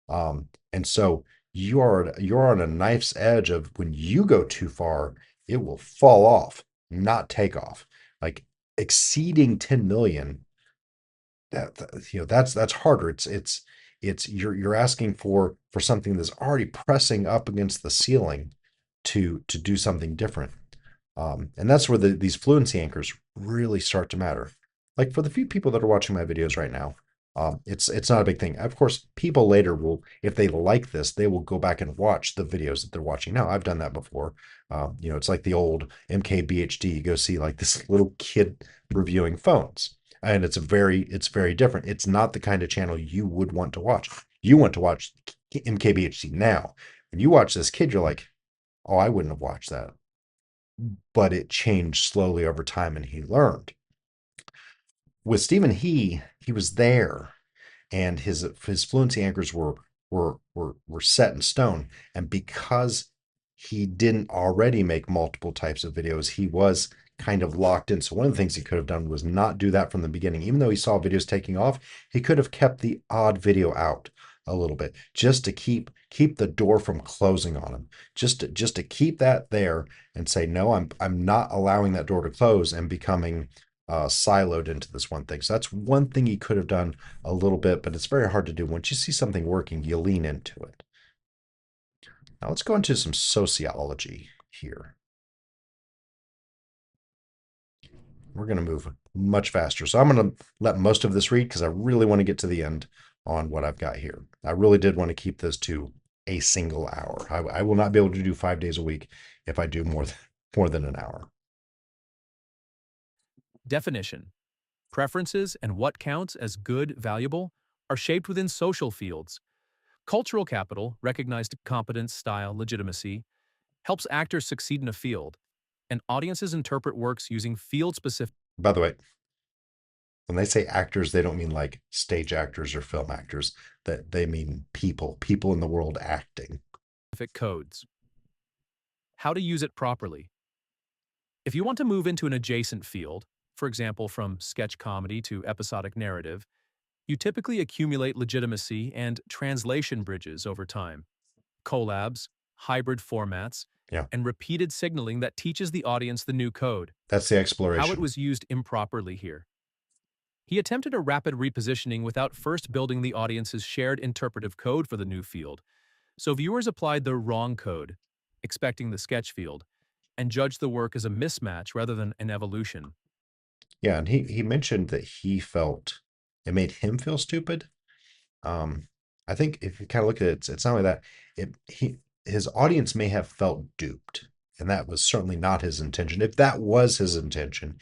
And so you're on a knife's edge of when you go too far, it will fall off, not take off. Like exceeding 10 million, that's harder. It's you're asking for something that's already pressing up against the ceiling to do something different. And that's where these fluency anchors really start to matter. Like for the few people that are watching my videos right now, it's not a big thing. Of course, people later will, if they like this, they will go back and watch the videos that they're watching now. I've done that before. It's like the old MKBHD. You go see like this little kid reviewing phones, and it's very different. It's not the kind of channel you would want to watch. You want to watch MKBHD now. When you watch this kid, you're like, oh, I wouldn't have watched that, but it changed slowly over time and he learned. With Stephen, he was there and his fluency anchors were set in stone. And because he didn't already make multiple types of videos, he was kind of locked in. So one of the things he could have done was not do that from the beginning. Even though he saw videos taking off, he could have kept the odd video out a little bit just to keep the door from closing on him. Just to keep that there and say, no, I'm not allowing that door to close and becoming siloed into this one thing. So that's one thing he could have done a little bit, but it's very hard to do. Once you see something working, you lean into it. Now let's go into some sociology here. We're going to move much faster. So I'm going to let most of this read because I really want to get to the end on what I've got here. I really did want to keep this to a single hour. I will not be able to do 5 days a week if I do more than an hour. Definition. Preferences and what counts as good, valuable, are shaped within social fields. Cultural capital, recognized competence, style, legitimacy, helps actors succeed in a field, and audiences interpret works using field-specific By the way, when they say actors, they don't mean like stage actors or film actors. That they mean people in the world acting. codes. How to use it properly. If you want to move into an adjacent field, for example, from sketch comedy to episodic narrative, you typically accumulate legitimacy and translation bridges over time. Collabs, hybrid formats, Yeah, and repeated signaling that teaches the audience the new code. that's the How it exploration. was used improperly here. He attempted a rapid repositioning without first building the audience's shared interpretive code for the new field, so viewers applied the wrong code, expecting the sketch field, and judged the work as a mismatch rather than an evolution. Yeah, and he mentioned that he felt it made him feel stupid. Um, I think if you kind of look at it, it's not only that his audience may have felt duped, and that was certainly not his intention. If that was his intention,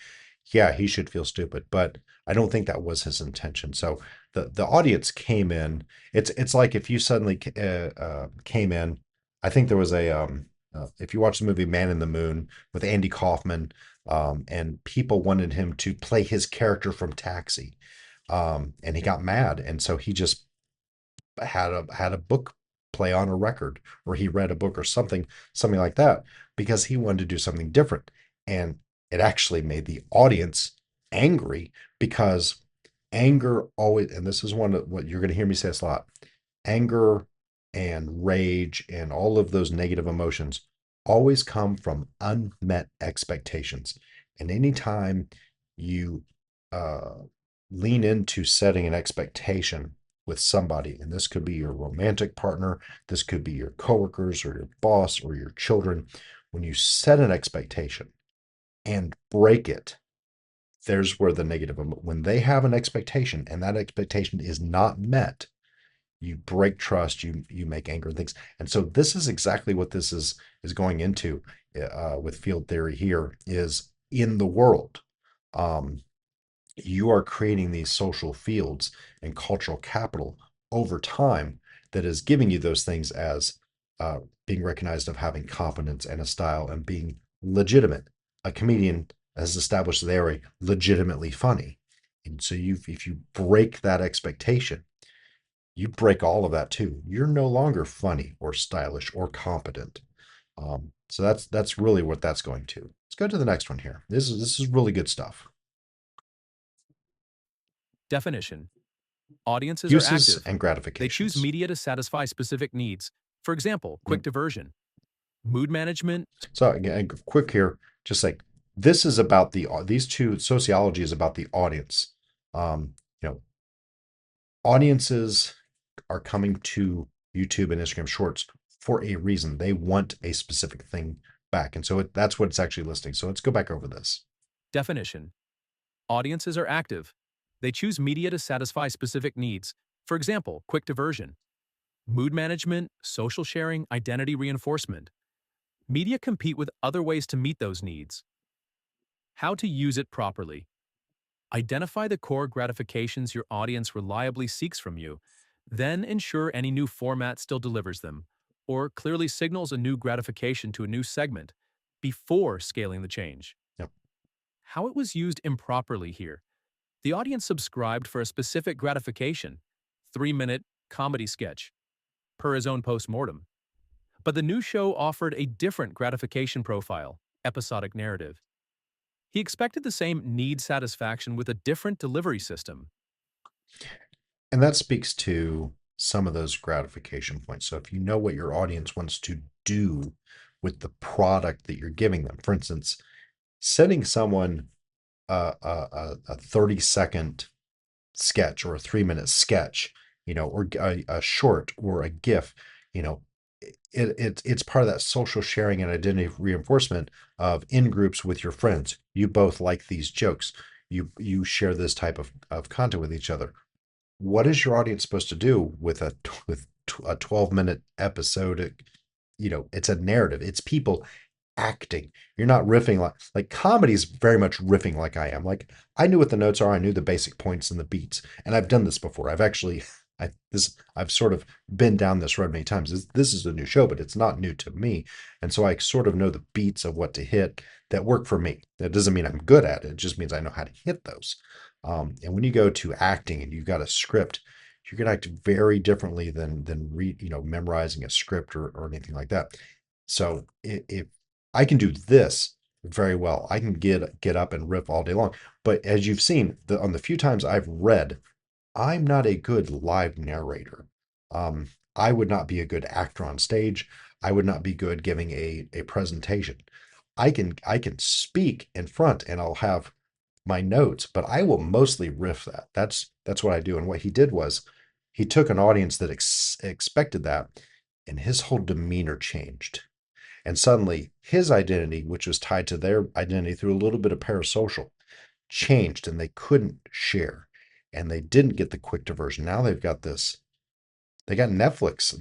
yeah, he should feel stupid, but I don't think that was his intention. So the audience came in. It's like if you suddenly came in. I think there was if you watch the movie Man in the Moon with Andy Kaufman, and people wanted him to play his character from Taxi, and he got mad, and so he just had a book play on a record, or he read a book or something like that, because he wanted to do something different. And it actually made the audience angry, because anger always, and this is one of what you're going to hear me say this a lot, anger and rage and all of those negative emotions always come from unmet expectations. And anytime you uh, lean into setting an expectation with somebody, and this could be your romantic partner, this could be your coworkers or your boss or your children, when you set an expectation and break it, there's where the negative, when they have an expectation and that expectation is not met, you break trust, you make anger and things. And so this is exactly what this is going into with field theory here, is in the world. You are creating these social fields and cultural capital over time that is giving you those things as being recognized of having competence and a style and being legitimate. A comedian has established they are legitimately funny. And so if you break that expectation, you break all of that too. You're no longer funny or stylish or competent. So that's really what that's going to. Let's go to the next one here. This is really good stuff. Definition. Audiences are Uses active. and They choose gratifications. media to satisfy specific needs. For example, quick diversion. Mood management. So again, quick here, just like this is about these two, sociology is about the audience. You know, audiences are coming to YouTube and Instagram Shorts for a reason. They want a specific thing back, and so that's what it's actually listing. So let's go back over this. Definition. Audiences are active. They choose media to satisfy specific needs. For example, quick diversion. Mood management, social sharing, identity reinforcement. Media compete with other ways to meet those needs. How to use it properly. Identify the core gratifications your audience reliably seeks from you, then ensure any new format still delivers them, or clearly signals a new gratification to a new segment before scaling the change. Yep. How it was used improperly here. The audience subscribed for a specific gratification, 3-minute comedy sketch, per his own postmortem. But the new show offered a different gratification profile, episodic narrative. He expected the same need satisfaction with a different delivery system. And that speaks to some of those gratification points. So if you know what your audience wants to do with the product that you're giving them, for instance, sending someone a 30-second sketch or a 3-minute sketch, or a short or a GIF, it's part of that social sharing and identity reinforcement of in groups with your friends. You both like these jokes. You share this type of content with each other. What is your audience supposed to do with a 12-minute episode? It's a narrative. It's people acting. You're not riffing like comedy is very much riffing like I am. Like I knew what the notes are, I knew the basic points and the beats, and I've done this before. I've sort of been down this road many times. This is a new show, but it's not new to me, and so I sort of know the beats of what to hit that work for me. That doesn't mean I'm good at it. It just means I know how to hit those. And when you go to acting and you've got a script, you're gonna act very differently than memorizing a script or anything like that. So if I can do this very well, I can get up and riff all day long. But as you've seen, on the few times I've read, I'm not a good live narrator. I would not be a good actor on stage. I would not be good giving a presentation. I can speak in front and I'll have my notes, but I will mostly riff that. That's what I do. And what he did was he took an audience that expected that, and his whole demeanor changed. And suddenly his identity, which was tied to their identity through a little bit of parasocial, changed, and they couldn't share. And they didn't get the quick diversion. Now they've got this. They got Netflix.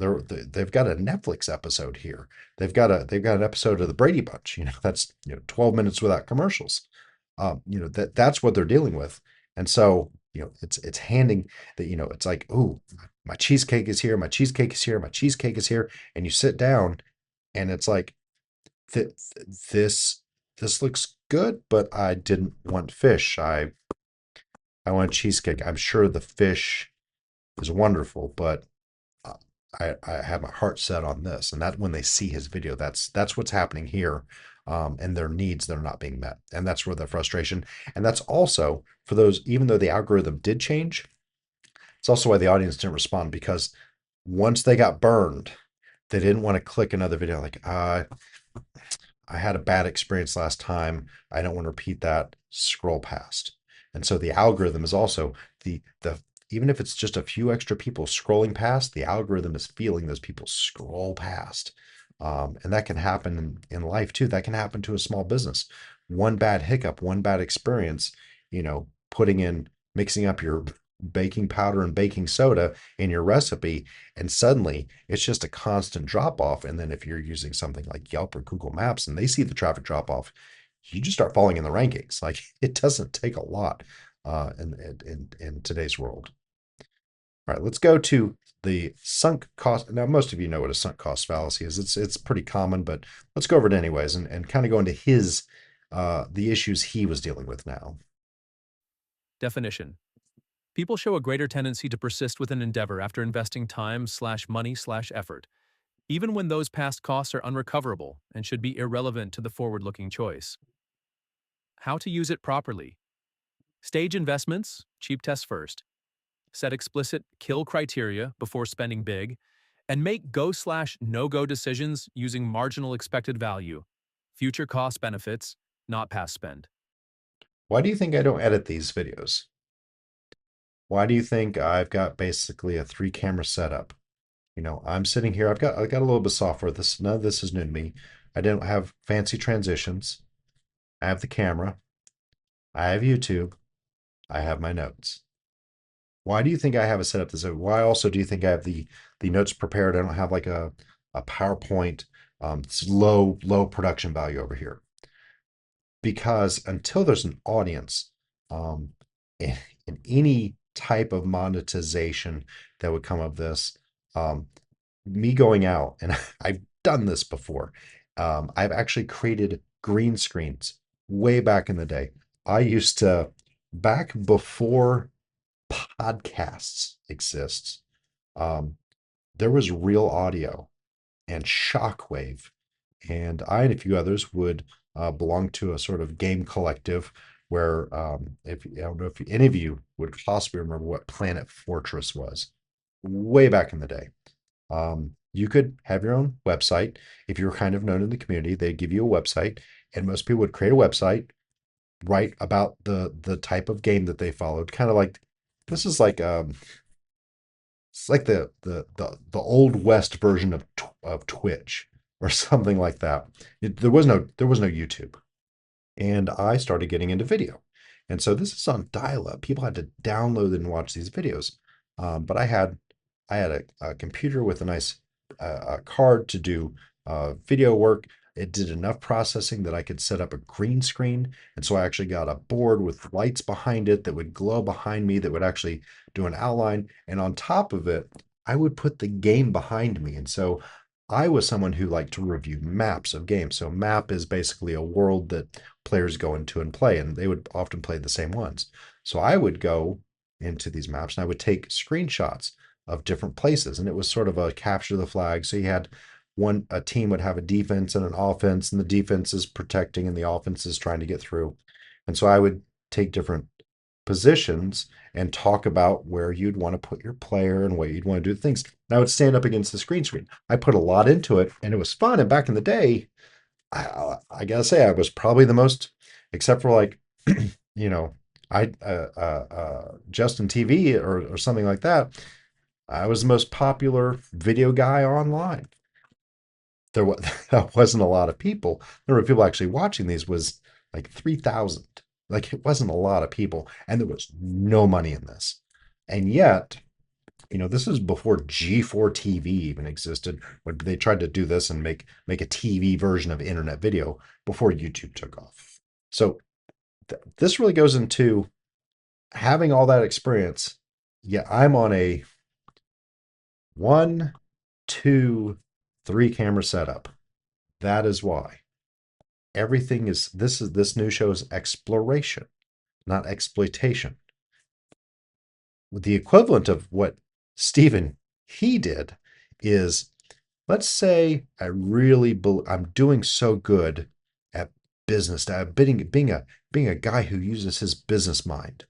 They've got a Netflix episode here. They've got an episode of the Brady Bunch. That's 12 minutes without commercials. That's what they're dealing with. And so it's handing that. It's like, ooh, my cheesecake is here. My cheesecake is here. My cheesecake is here. And you sit down, and it's like, this looks good, but I didn't want fish. I want cheesecake. I'm sure the fish is wonderful, but I have my heart set on this. And that when they see his video, that's what's happening here. And their needs that are not being met. And that's where the frustration. And that's also for those, even though the algorithm did change, it's also why the audience didn't respond, because once they got burned, they didn't want to click another video like, I had a bad experience last time. I don't want to repeat that. Scroll past. And so the algorithm is also the even if it's just a few extra people scrolling past, the algorithm is feeling those people scroll past. And that can happen in life too. That can happen to a small business. One bad hiccup, one bad experience, mixing up your baking powder and baking soda in your recipe, and suddenly it's just a constant drop off. And then if you're using something like Yelp or Google Maps and they see the traffic drop off, you just start falling in the rankings. Like it doesn't take a lot in today's world. All right, let's go to the sunk cost. Now, most of you know what a sunk cost fallacy is. It's pretty common, but let's go over it anyways and kind of go into the issues he was dealing with now. Definition. People show a greater tendency to persist with an endeavor after investing time/money/effort, even when those past costs are unrecoverable and should be irrelevant to the forward-looking choice. How to use it properly. Stage investments, cheap tests first. Set explicit kill criteria before spending big, and make go/no-go decisions using marginal expected value, future cost benefits, not past spend. Why do you think I don't edit these videos? Why do you think I've got basically a 3-camera setup? I'm sitting here, I got a little bit of software. None of this is new to me. I don't have fancy transitions. I have the camera. I have YouTube. I have my notes. Why do you think I have a setup this way? Why also do you think I have the notes prepared? I don't have like a PowerPoint. It's low production value over here. Because until there's an audience, um, in any type of monetization that would come of this, um, me going out, and I've done this before. I've actually created green screens way back in the day. I used to, back before podcasts exists, um, there was real audio and shockwave, and I and a few others would belong to a sort of game collective where, if I don't know if any of you would possibly remember what Planet Fortress was, way back in the day. You could have your own website. If you were kind of known in the community, they'd give you a website, and most people would create a website, write about the type of game that they followed. Kind of like, this is like, it's like the old west version of Twitch or something like that. There was no YouTube, and I started getting into video. And so this is on dial-up. People had to download and watch these videos. But I had a computer with a nice card to do video work. It did enough processing that I could set up a green screen. And so I actually got a board with lights behind it that would glow behind me, that would actually do an outline. And on top of it, I would put the game behind me. And so I was someone who liked to review maps of games. So map is basically a world that players go into and play, and they would often play the same ones. So I would go into these maps and I would take screenshots of different places, and it was sort of a capture the flag. So you had a team would have a defense and an offense, and the defense is protecting and the offense is trying to get through. And so I would take different positions and talk about where you'd want to put your player and what you'd want to do things. And I would stand up against the screen. I put a lot into it, and it was fun. And back in the day, I gotta say, I was probably the most, except for like, you know, Justin TV or something like that. I was the most popular video guy online. There was that wasn't a lot of people. There were people actually watching these, was like 3,000. Like, it wasn't a lot of people, and there was no money in this. And yet, this is before G4 TV even existed, when they tried to do this and make a TV version of internet video before YouTube took off. So this really goes into having all that experience. Yeah, I'm on a 1, 2, 3 camera setup. That is why this new show is exploration, not exploitation. The equivalent of what Stephen he did is, let's say I'm doing so good at business, at being a guy who uses his business mind.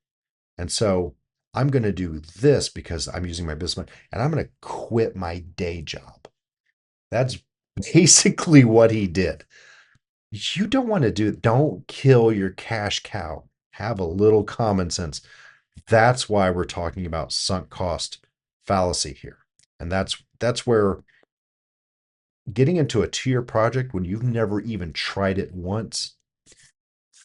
And so I'm going to do this because I'm using my business mind, and I'm going to quit my day job. That's basically what he did. You don't kill your cash cow. Have a little common sense. That's why we're talking about sunk cost fallacy here. And that's where getting into a 2-year project when you've never even tried it once,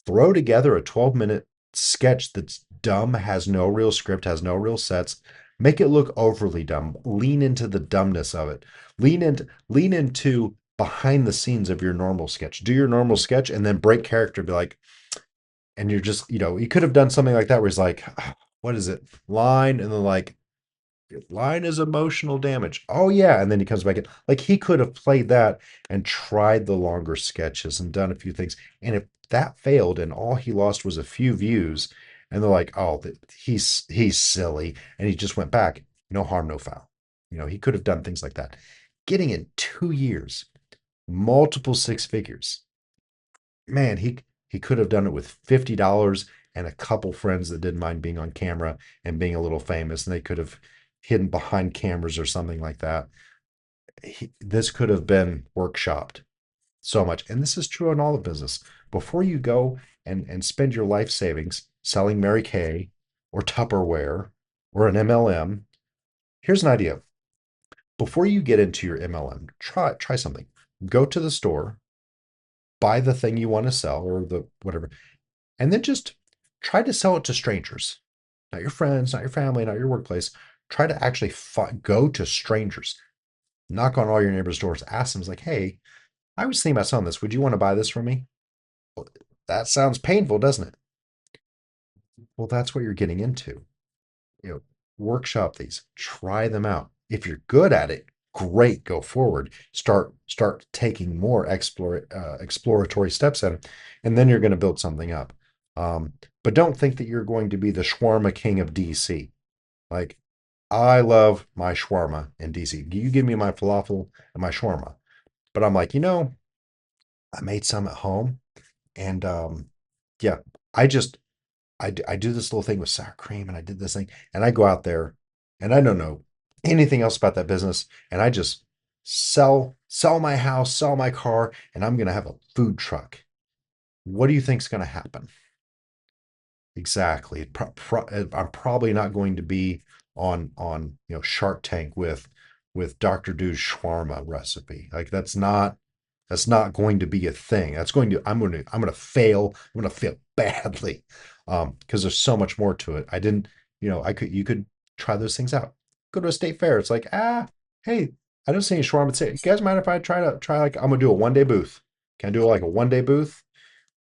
throw together a 12-minute sketch that's dumb, has no real script, has no real sets, make it look overly dumb, lean into the dumbness of it, lean into behind the scenes of your normal sketch, do your normal sketch, and then break character, be like, and you're just, you could have done something like that where it's like, what is it? Line, and then like, line is emotional damage. Oh yeah, and then he comes back in. Like, he could have played that and tried the longer sketches and done a few things. And if that failed and all he lost was a few views, and they're like, oh, he's silly, and he just went back, no harm, no foul. He could have done things like that. Getting in 2 years, multiple 6 figures. Man, he could have done it with $50 and a couple friends that didn't mind being on camera and being a little famous, and they could have hidden behind cameras or something like that. This could have been workshopped so much. And this is true in all of business. Before you go and spend your life savings selling Mary Kay or Tupperware or an MLM, here's an idea. Before you get into your MLM, try something. Go to the store, buy the thing you want to sell or the whatever, and then just try to sell it to strangers. Not your friends, not your family, not your workplace. Try to actually go to strangers. Knock on all your neighbors' doors. Ask them, like, hey, I was thinking about selling this. Would you want to buy this from me? Well, that sounds painful, doesn't it? Well, that's what you're getting into. You know, workshop these, try them out. If you're good at it, great, go forward. Start taking more exploratory steps at it, and then you're going to build something up. But don't think that you're going to be the shawarma king of DC. Like, I love my shawarma in DC. You give me my falafel and my shawarma, but I'm like, I made some at home, and yeah, I just I do this little thing with sour cream, and I did this thing, and I go out there and I don't know anything else about that business, and I just sell my house, sell my car, and I'm gonna have a food truck. What do you think's gonna happen? Exactly. I'm probably not going to be on Shark Tank with Dr. Drew's shawarma recipe. Like that's not going to be a thing. I'm going to fail. I'm going to fail badly. Because there's so much more to it. I didn't, you could try those things out. Go to a state fair. It's like, hey, I don't see any shawarma. Say, you guys mind if I try like I'm gonna do a 1 day booth? Can I do like a 1 day booth?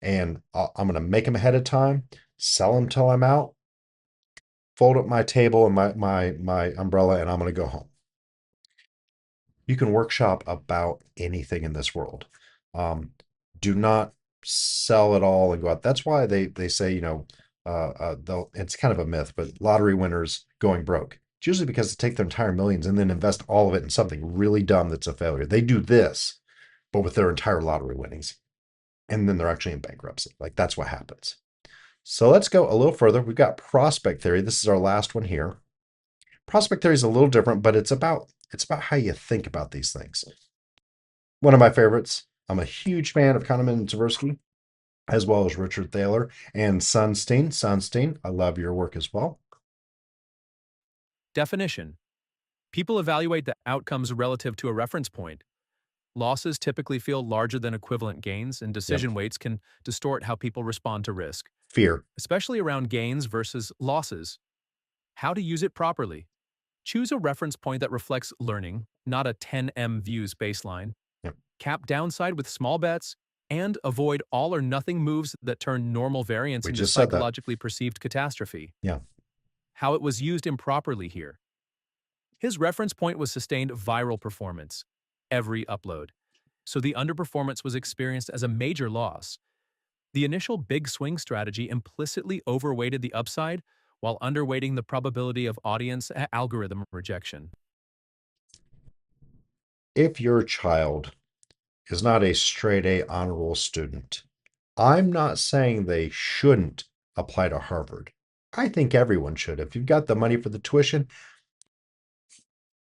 And I'm gonna make them ahead of time, sell them till I'm out, fold up my table and my umbrella, and I'm gonna go home. You can workshop about anything in this world. Do not sell it all and go out. That's why they say, it's kind of a myth, but lottery winners going broke. It's usually because they take their entire millions and then invest all of it in something really dumb that's a failure. They do this, but with their entire lottery winnings. And then they're actually in bankruptcy. Like that's what happens. So let's go a little further. We've got prospect theory. This is our last one here. Prospect theory is a little different, but it's about how you think about these things. One of my favorites. I'm a huge fan of Kahneman and Tversky, as well as Richard Thaler and Sunstein. Sunstein, I love your work as well. Definition. People evaluate the outcomes relative to a reference point. Losses typically feel larger than equivalent gains, and decision weights can distort how people respond to risk, Fear. especially around gains versus losses. How to use it properly. Choose a reference point that reflects learning, not a 10M views baseline. Yep. Cap downside with small bets, and avoid all or nothing moves that turn normal variance We into just said that. psychologically perceived catastrophe. Yeah. How it was used improperly here. His reference point was sustained viral performance, every upload. So the underperformance was experienced as a major loss. The initial big swing strategy implicitly overweighted the upside while underweighting the probability of audience algorithm rejection. If your child is not a straight A honor roll student, I'm not saying they shouldn't apply to Harvard. I think everyone should. If you've got the money for the tuition,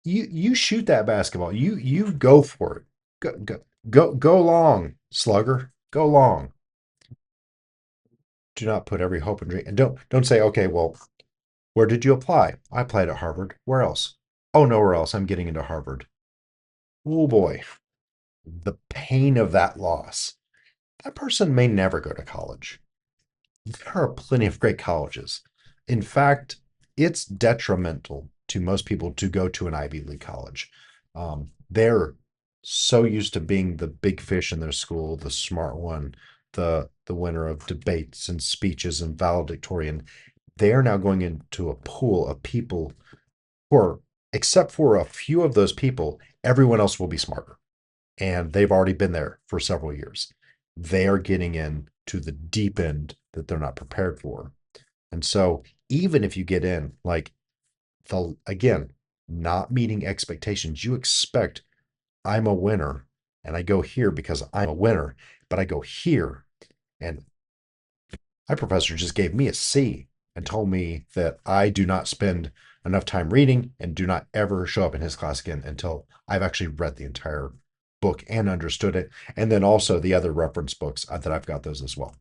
you shoot that basketball. You go for it. Go long, slugger. Go long. Do not put every hope and dream. And don't say, okay, well, where did you apply? I applied at Harvard. Where else? Oh, nowhere else. I'm getting into Harvard. Oh boy, the pain of that loss. That person may never go to college. There are plenty of great colleges. In fact, it's detrimental to most people to go to an Ivy League college. They're so used to being the big fish in their school, the smart one, the winner of debates and speeches and valedictorian. They are now going into a pool of people who are, except for a few of those people, everyone else will be smarter. And they've already been there for several years. They are getting into the deep end that they're not prepared for. And so even if you get in, like again, not meeting expectations, you expect I'm a winner and I go here because I'm a winner, but I go here and My professor just gave me a C and told me that I do not spend enough time reading and do not ever show up in his class again until I've actually read the entire book and understood it. And then also the other reference books that I've got those as well.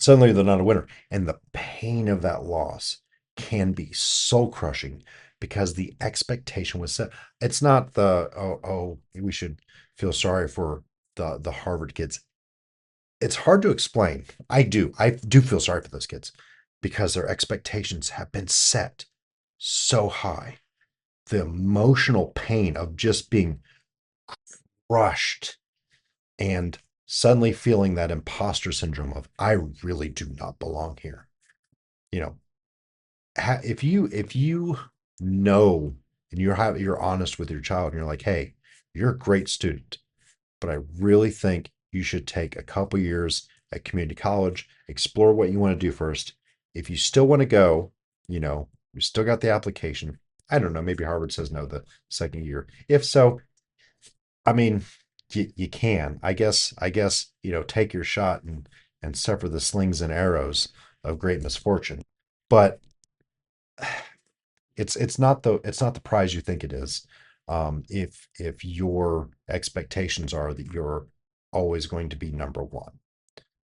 Suddenly they're not a winner. And the pain of that loss can be so crushing because the expectation was set. It's not the, we should feel sorry for the Harvard kids. It's hard to explain. I do feel sorry for those kids because their expectations have been set so high. The emotional pain of just being crushed and suddenly feeling that imposter syndrome of I really do not belong here. You know, if you know and you're honest with your child and you're like, hey, you're a great student, but I really think you should take a couple years at community college, explore what you want to do first. If you still want to go, you still got the application. I don't know, maybe Harvard says no the second year. If so, I mean, you can. I guess, take your shot and suffer the slings and arrows of great misfortune. But it's not the prize you think it is. If your expectations are that you're always going to be number one.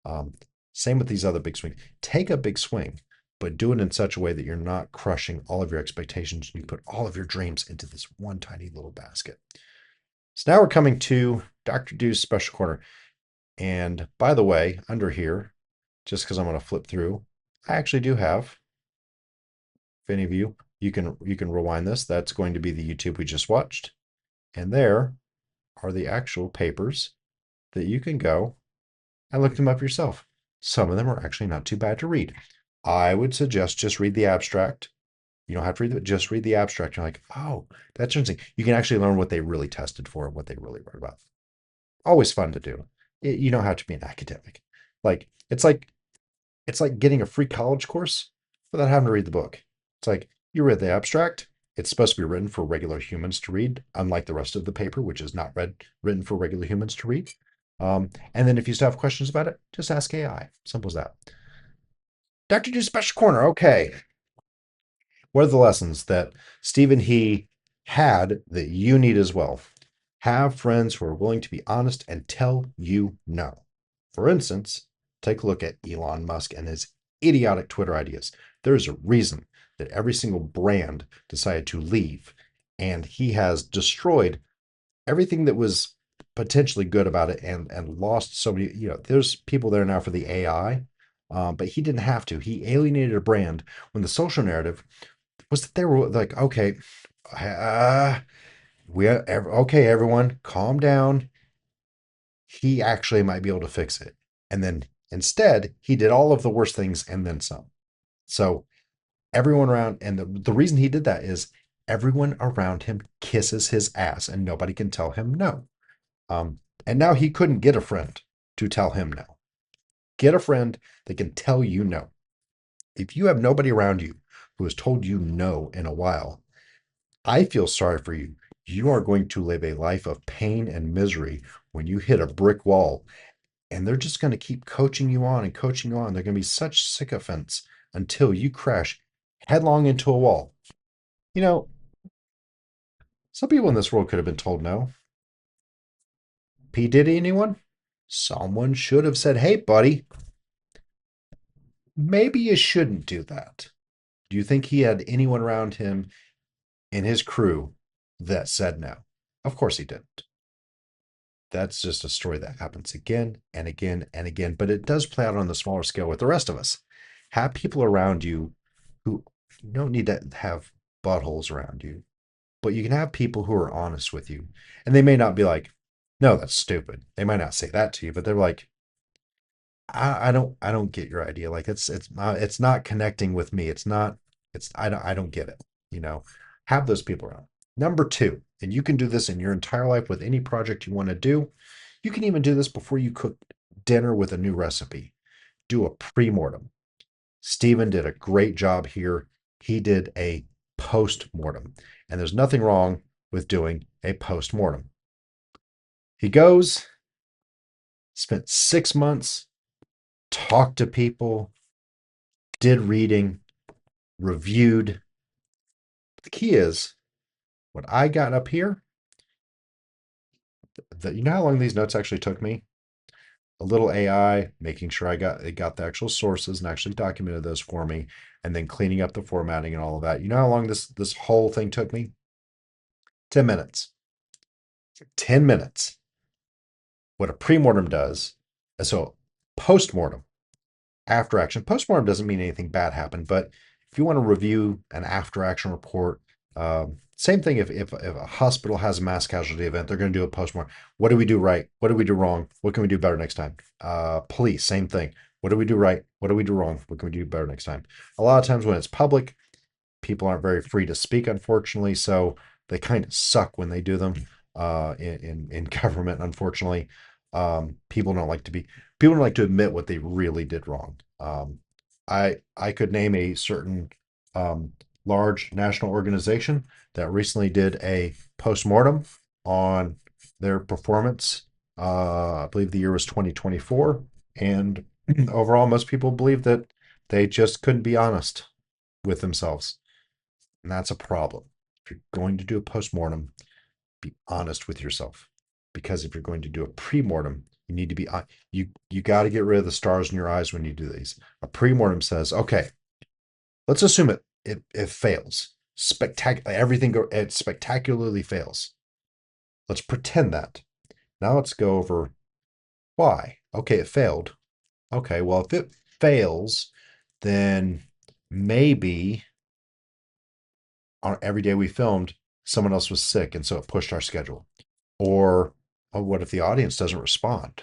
Um, Same with these other big swings. Take a big swing, but do it in such a way that you're not crushing all of your expectations. You put all of your dreams into this one tiny little basket. So now we're coming to Dr. Dew's special corner. And by the way, under here, just because I'm going to flip through, I actually do have, if any of you can rewind this. That's going to be the YouTube we just watched. And there are the actual papers that you can go and look them up yourself. Some of them are actually not too bad to read. I would suggest just read the abstract. You don't have to read it, just read the abstract. You're like, oh, that's interesting. You can actually learn what they really tested for and what they really wrote about. Always fun to do. You don't have to be an academic. Like it's like getting a free college course without having to read the book. It's like you read the abstract. It's supposed to be written for regular humans to read, unlike the rest of the paper, which is not written for regular humans to read. And then if you still have questions about it, just ask AI. Simple as that. Dr. Drew's Special Corner. Okay. What are the lessons that Stephen he had that you need as well? Have friends who are willing to be honest and tell you no. For instance, take a look at Elon Musk and his idiotic Twitter ideas. There's a reason that every single brand decided to leave, and he has destroyed everything that was potentially good about it and lost so many. There's people there now for the AI, but he didn't have to. He alienated a brand when the social narrative was that they were like, okay, okay, everyone, calm down. He actually might be able to fix it. And then instead, he did all of the worst things and then some. So everyone around, and the reason he did that is everyone around him kisses his ass and nobody can tell him no. And now he couldn't get a friend to tell him no. Get a friend that can tell you no. If you have nobody around you who has told you no in a while, I feel sorry for you. You are going to live a life of pain and misery when you hit a brick wall, and they're just going to keep coaching you on and coaching you on. They're going to be such sycophants until you crash headlong into a wall. Some people in this world could have been told no. P. Diddy, anyone? Someone should have said, hey, buddy, maybe you shouldn't do that. Do you think he had anyone around him in his crew that said no? Of course he didn't. That's just a story that happens again and again and again, but it does play out on the smaller scale with the rest of us. Have people around you who you don't need to have buttholes around you, but you can have people who are honest with you. And they may not be like, no, that's stupid. They might not say that to you, but they're like, I don't get your idea. Like it's not connecting with me. I don't get it. Have those people around. Number two, and you can do this in your entire life with any project you want to do. You can even do this before you cook dinner with a new recipe. Do a pre-mortem. Stephen did a great job here. He did a post-mortem, and there's nothing wrong with doing a post-mortem. He spent 6 months talked to people, did reading, reviewed. The key is what I got up here. You know how long these notes actually took me? A little AI, making sure it got the actual sources and actually documented those for me, and then cleaning up the formatting and all of that. You know how long this whole thing took me? 10 minutes. 10 minutes. What a pre-mortem does, so post-mortem, after action. Post-mortem doesn't mean anything bad happened, but if you want to review an after-action report, same thing if a hospital has a mass casualty event, they're going to do a post-mortem. What do we do right? What do we do wrong? What can we do better next time? Police, same thing. What do we do right? What do we do wrong? What can we do better next time? A lot of times when it's public, people aren't very free to speak, unfortunately, so they kind of suck when they do them in government, unfortunately. People don't like to be people don't like to admit what they really did wrong. I could name a certain large national organization that recently did a postmortem on their performance. I believe the year was 2024, and overall, most people believe that they just couldn't be honest with themselves, and that's a problem. If you're going to do a postmortem, be honest with yourself, because if you're going to do a pre-mortem, you need to be you got to get rid of the stars in your eyes when you do these. A pre-mortem says, okay, let's assume it fails spectacular, it spectacularly fails. Let's pretend that. Now let's go over why. Okay, it failed. Okay, well, if it fails, then maybe on every day we filmed, someone else was sick, and so it pushed our schedule. Or, oh, what if the audience doesn't respond?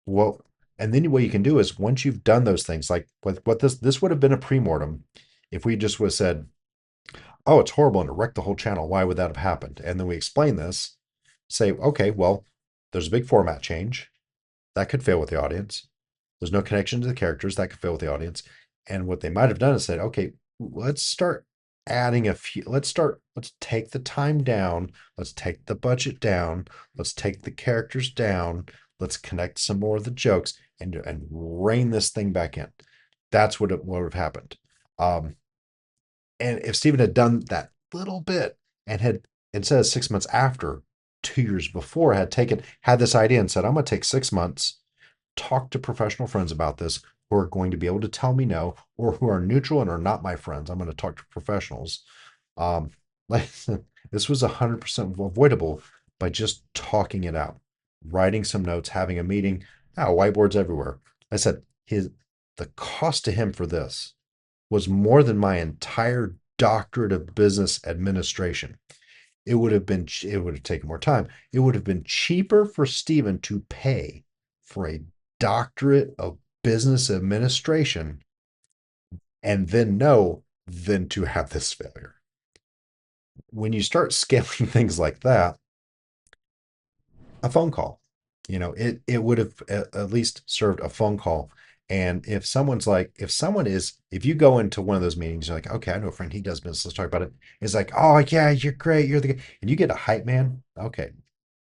Well, and then what you can do is once you've done those things, like what this would have been a pre-mortem if we just would have said, oh, it's horrible and it wrecked the whole channel. Why would that have happened? And then we explain this, say, okay, well, there's a big format change. That could fail with the audience. There's no connection to the characters. That could fail with the audience. And what they might have done is said, okay, let's start adding a few. Let's take the time down. Let's take the budget down. Let's take the characters down. Let's connect some more of the jokes and rein this thing back in. That's what would have happened. And if Steven had done that little bit and had, instead of 6 months after, 2 years before, had this idea and said, I'm going to take 6 months, talk to professional friends about this who are going to be able to tell me no, or who are neutral and are not my friends. I'm going to talk to professionals. Like this was 100% avoidable by just talking it out, writing some notes, having a meeting. Whiteboards everywhere. I said the cost to him for this was more than my entire doctorate of business administration. It would have taken more time. It would have been cheaper for Stephen to pay for a doctorate of business administration and then know than to have this failure. When you start scaling things like that, a phone call, it would have at least served a phone call. And if you go into one of those meetings, you're like, okay, I know a friend, he does business, let's talk about it. It's like, oh yeah, you're great, you're the guy. And you get a hype man. Okay,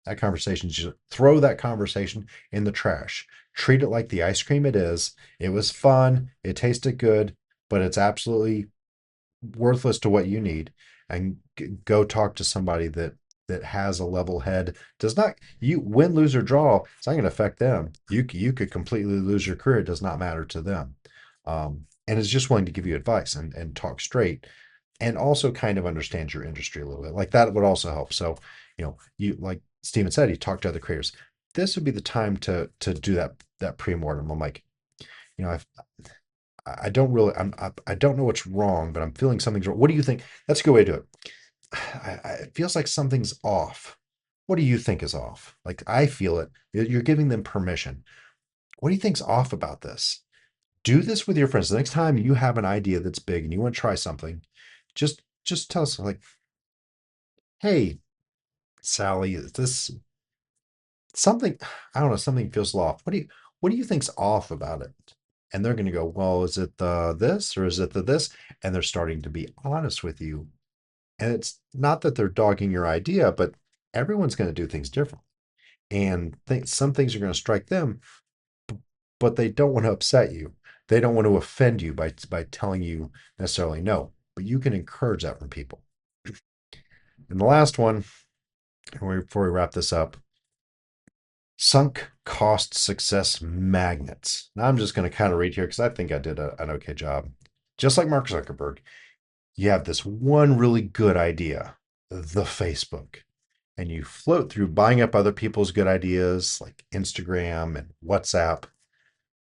that conversation, just throw that conversation in the trash. Treat it like the ice cream it is. It was fun, it tasted good, but it's absolutely worthless to what you need. And go talk to somebody that has a level head. Does not, you win, lose, or draw, it's not going to affect them. You could completely lose your career. It does not matter to them. And is just willing to give you advice and talk straight, and also kind of understands your industry a little bit. Like that would also help. So, you, like Steven said, he talked to other creators. This would be the time to do that pre-mortem. I'm like, I don't really, I don't know what's wrong, but I'm feeling something's wrong. What do you think? That's a good way to do it. It feels like something's off. What do you think is off? Like I feel it. You're giving them permission. What do you think's off about this? Do this with your friends. The next time you have an idea that's big and you want to try something, just tell us, like, hey, Sally, is this something? I don't know. Something feels off. What do you think's off about it? And they're going to go, well, is it the this or is it the this? And they're starting to be honest with you. And it's not that they're dogging your idea, but everyone's going to do things differently. And some things are going to strike them, but they don't want to upset you. They don't want to offend you by telling you necessarily no, but you can encourage that from people. And the last one, before we wrap this up, sunk cost success magnets. Now I'm just going to kind of read here because I think I did an okay job. Just like Mark Zuckerberg, you have this one really good idea, the Facebook, and you float through buying up other people's good ideas like Instagram and WhatsApp.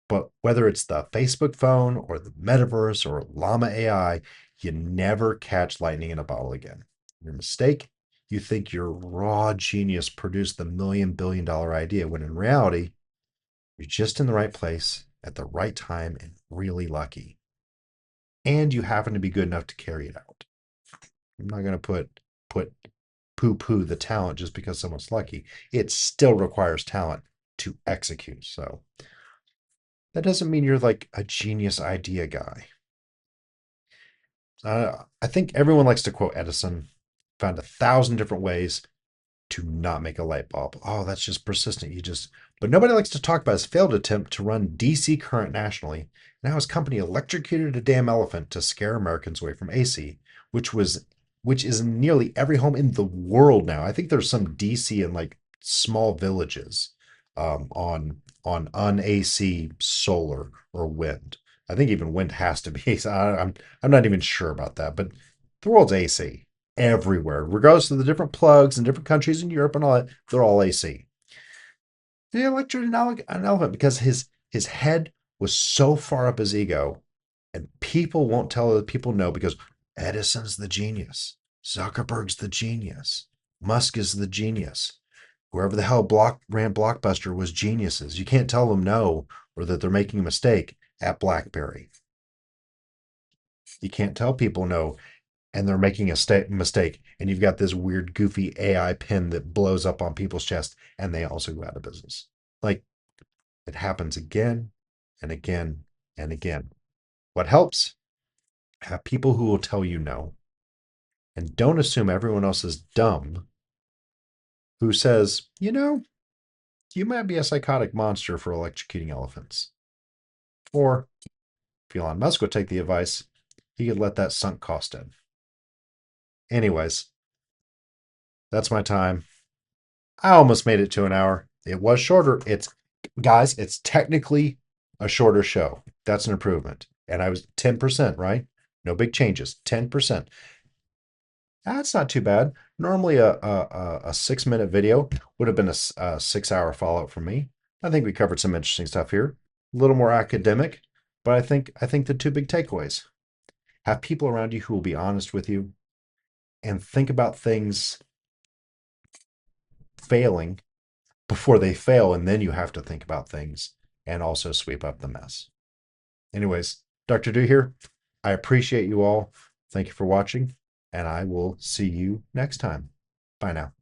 But whether it's the Facebook phone or the metaverse or Llama AI, you never catch lightning in a bottle again. Your mistake, you think your raw genius produced the $1 billion idea, when in reality, you're just in the right place at the right time and really lucky. And you happen to be good enough to carry it out. I'm not going to put poo-poo the talent just because someone's lucky. It still requires talent to execute. So that doesn't mean you're like a genius idea guy. I think everyone likes to quote Edison, found 1,000 different ways to not make a light bulb. Oh, that's just persistent. But nobody likes to talk about his failed attempt to run DC current nationally, and how his company electrocuted a damn elephant to scare Americans away from AC, which is in nearly every home in the world now. I think there's some DC in like small villages on un-AC solar or wind. I think even wind has to be. I'm not even sure about that, but the world's AC everywhere, regardless of the different plugs in different countries in Europe and all that. They're all AC. He electrocuted an elephant because his head was so far up his ego, and people won't tell other people no because Edison's the genius, Zuckerberg's the genius, Musk is the genius. Whoever the hell ran Blockbuster was geniuses. You can't tell them no or that they're making a mistake at BlackBerry. You can't tell people no and they're making a mistake, and you've got this weird, goofy AI pin that blows up on people's chest, and they also go out of business. Like, it happens again and again and again. What helps? Have people who will tell you no. And don't assume everyone else is dumb who says, you might be a psychotic monster for electrocuting elephants. Or if Elon Musk would take the advice, he could let that sunk cost in. Anyways, that's my time. I almost made it to an hour. It was shorter. It's technically a shorter show. That's an improvement. And I was 10%, right? No big changes. 10%. That's not too bad. Normally a 6-minute video would have been a 6-hour follow-up from me. I think we covered some interesting stuff here. A little more academic, but I think the two big takeaways. Have people around you who will be honest with you, and think about things failing before they fail, and then you have to think about things and also sweep up the mess. Anyways, Dr. Do here. I appreciate you all. Thank you for watching, and I will see you next time. Bye now.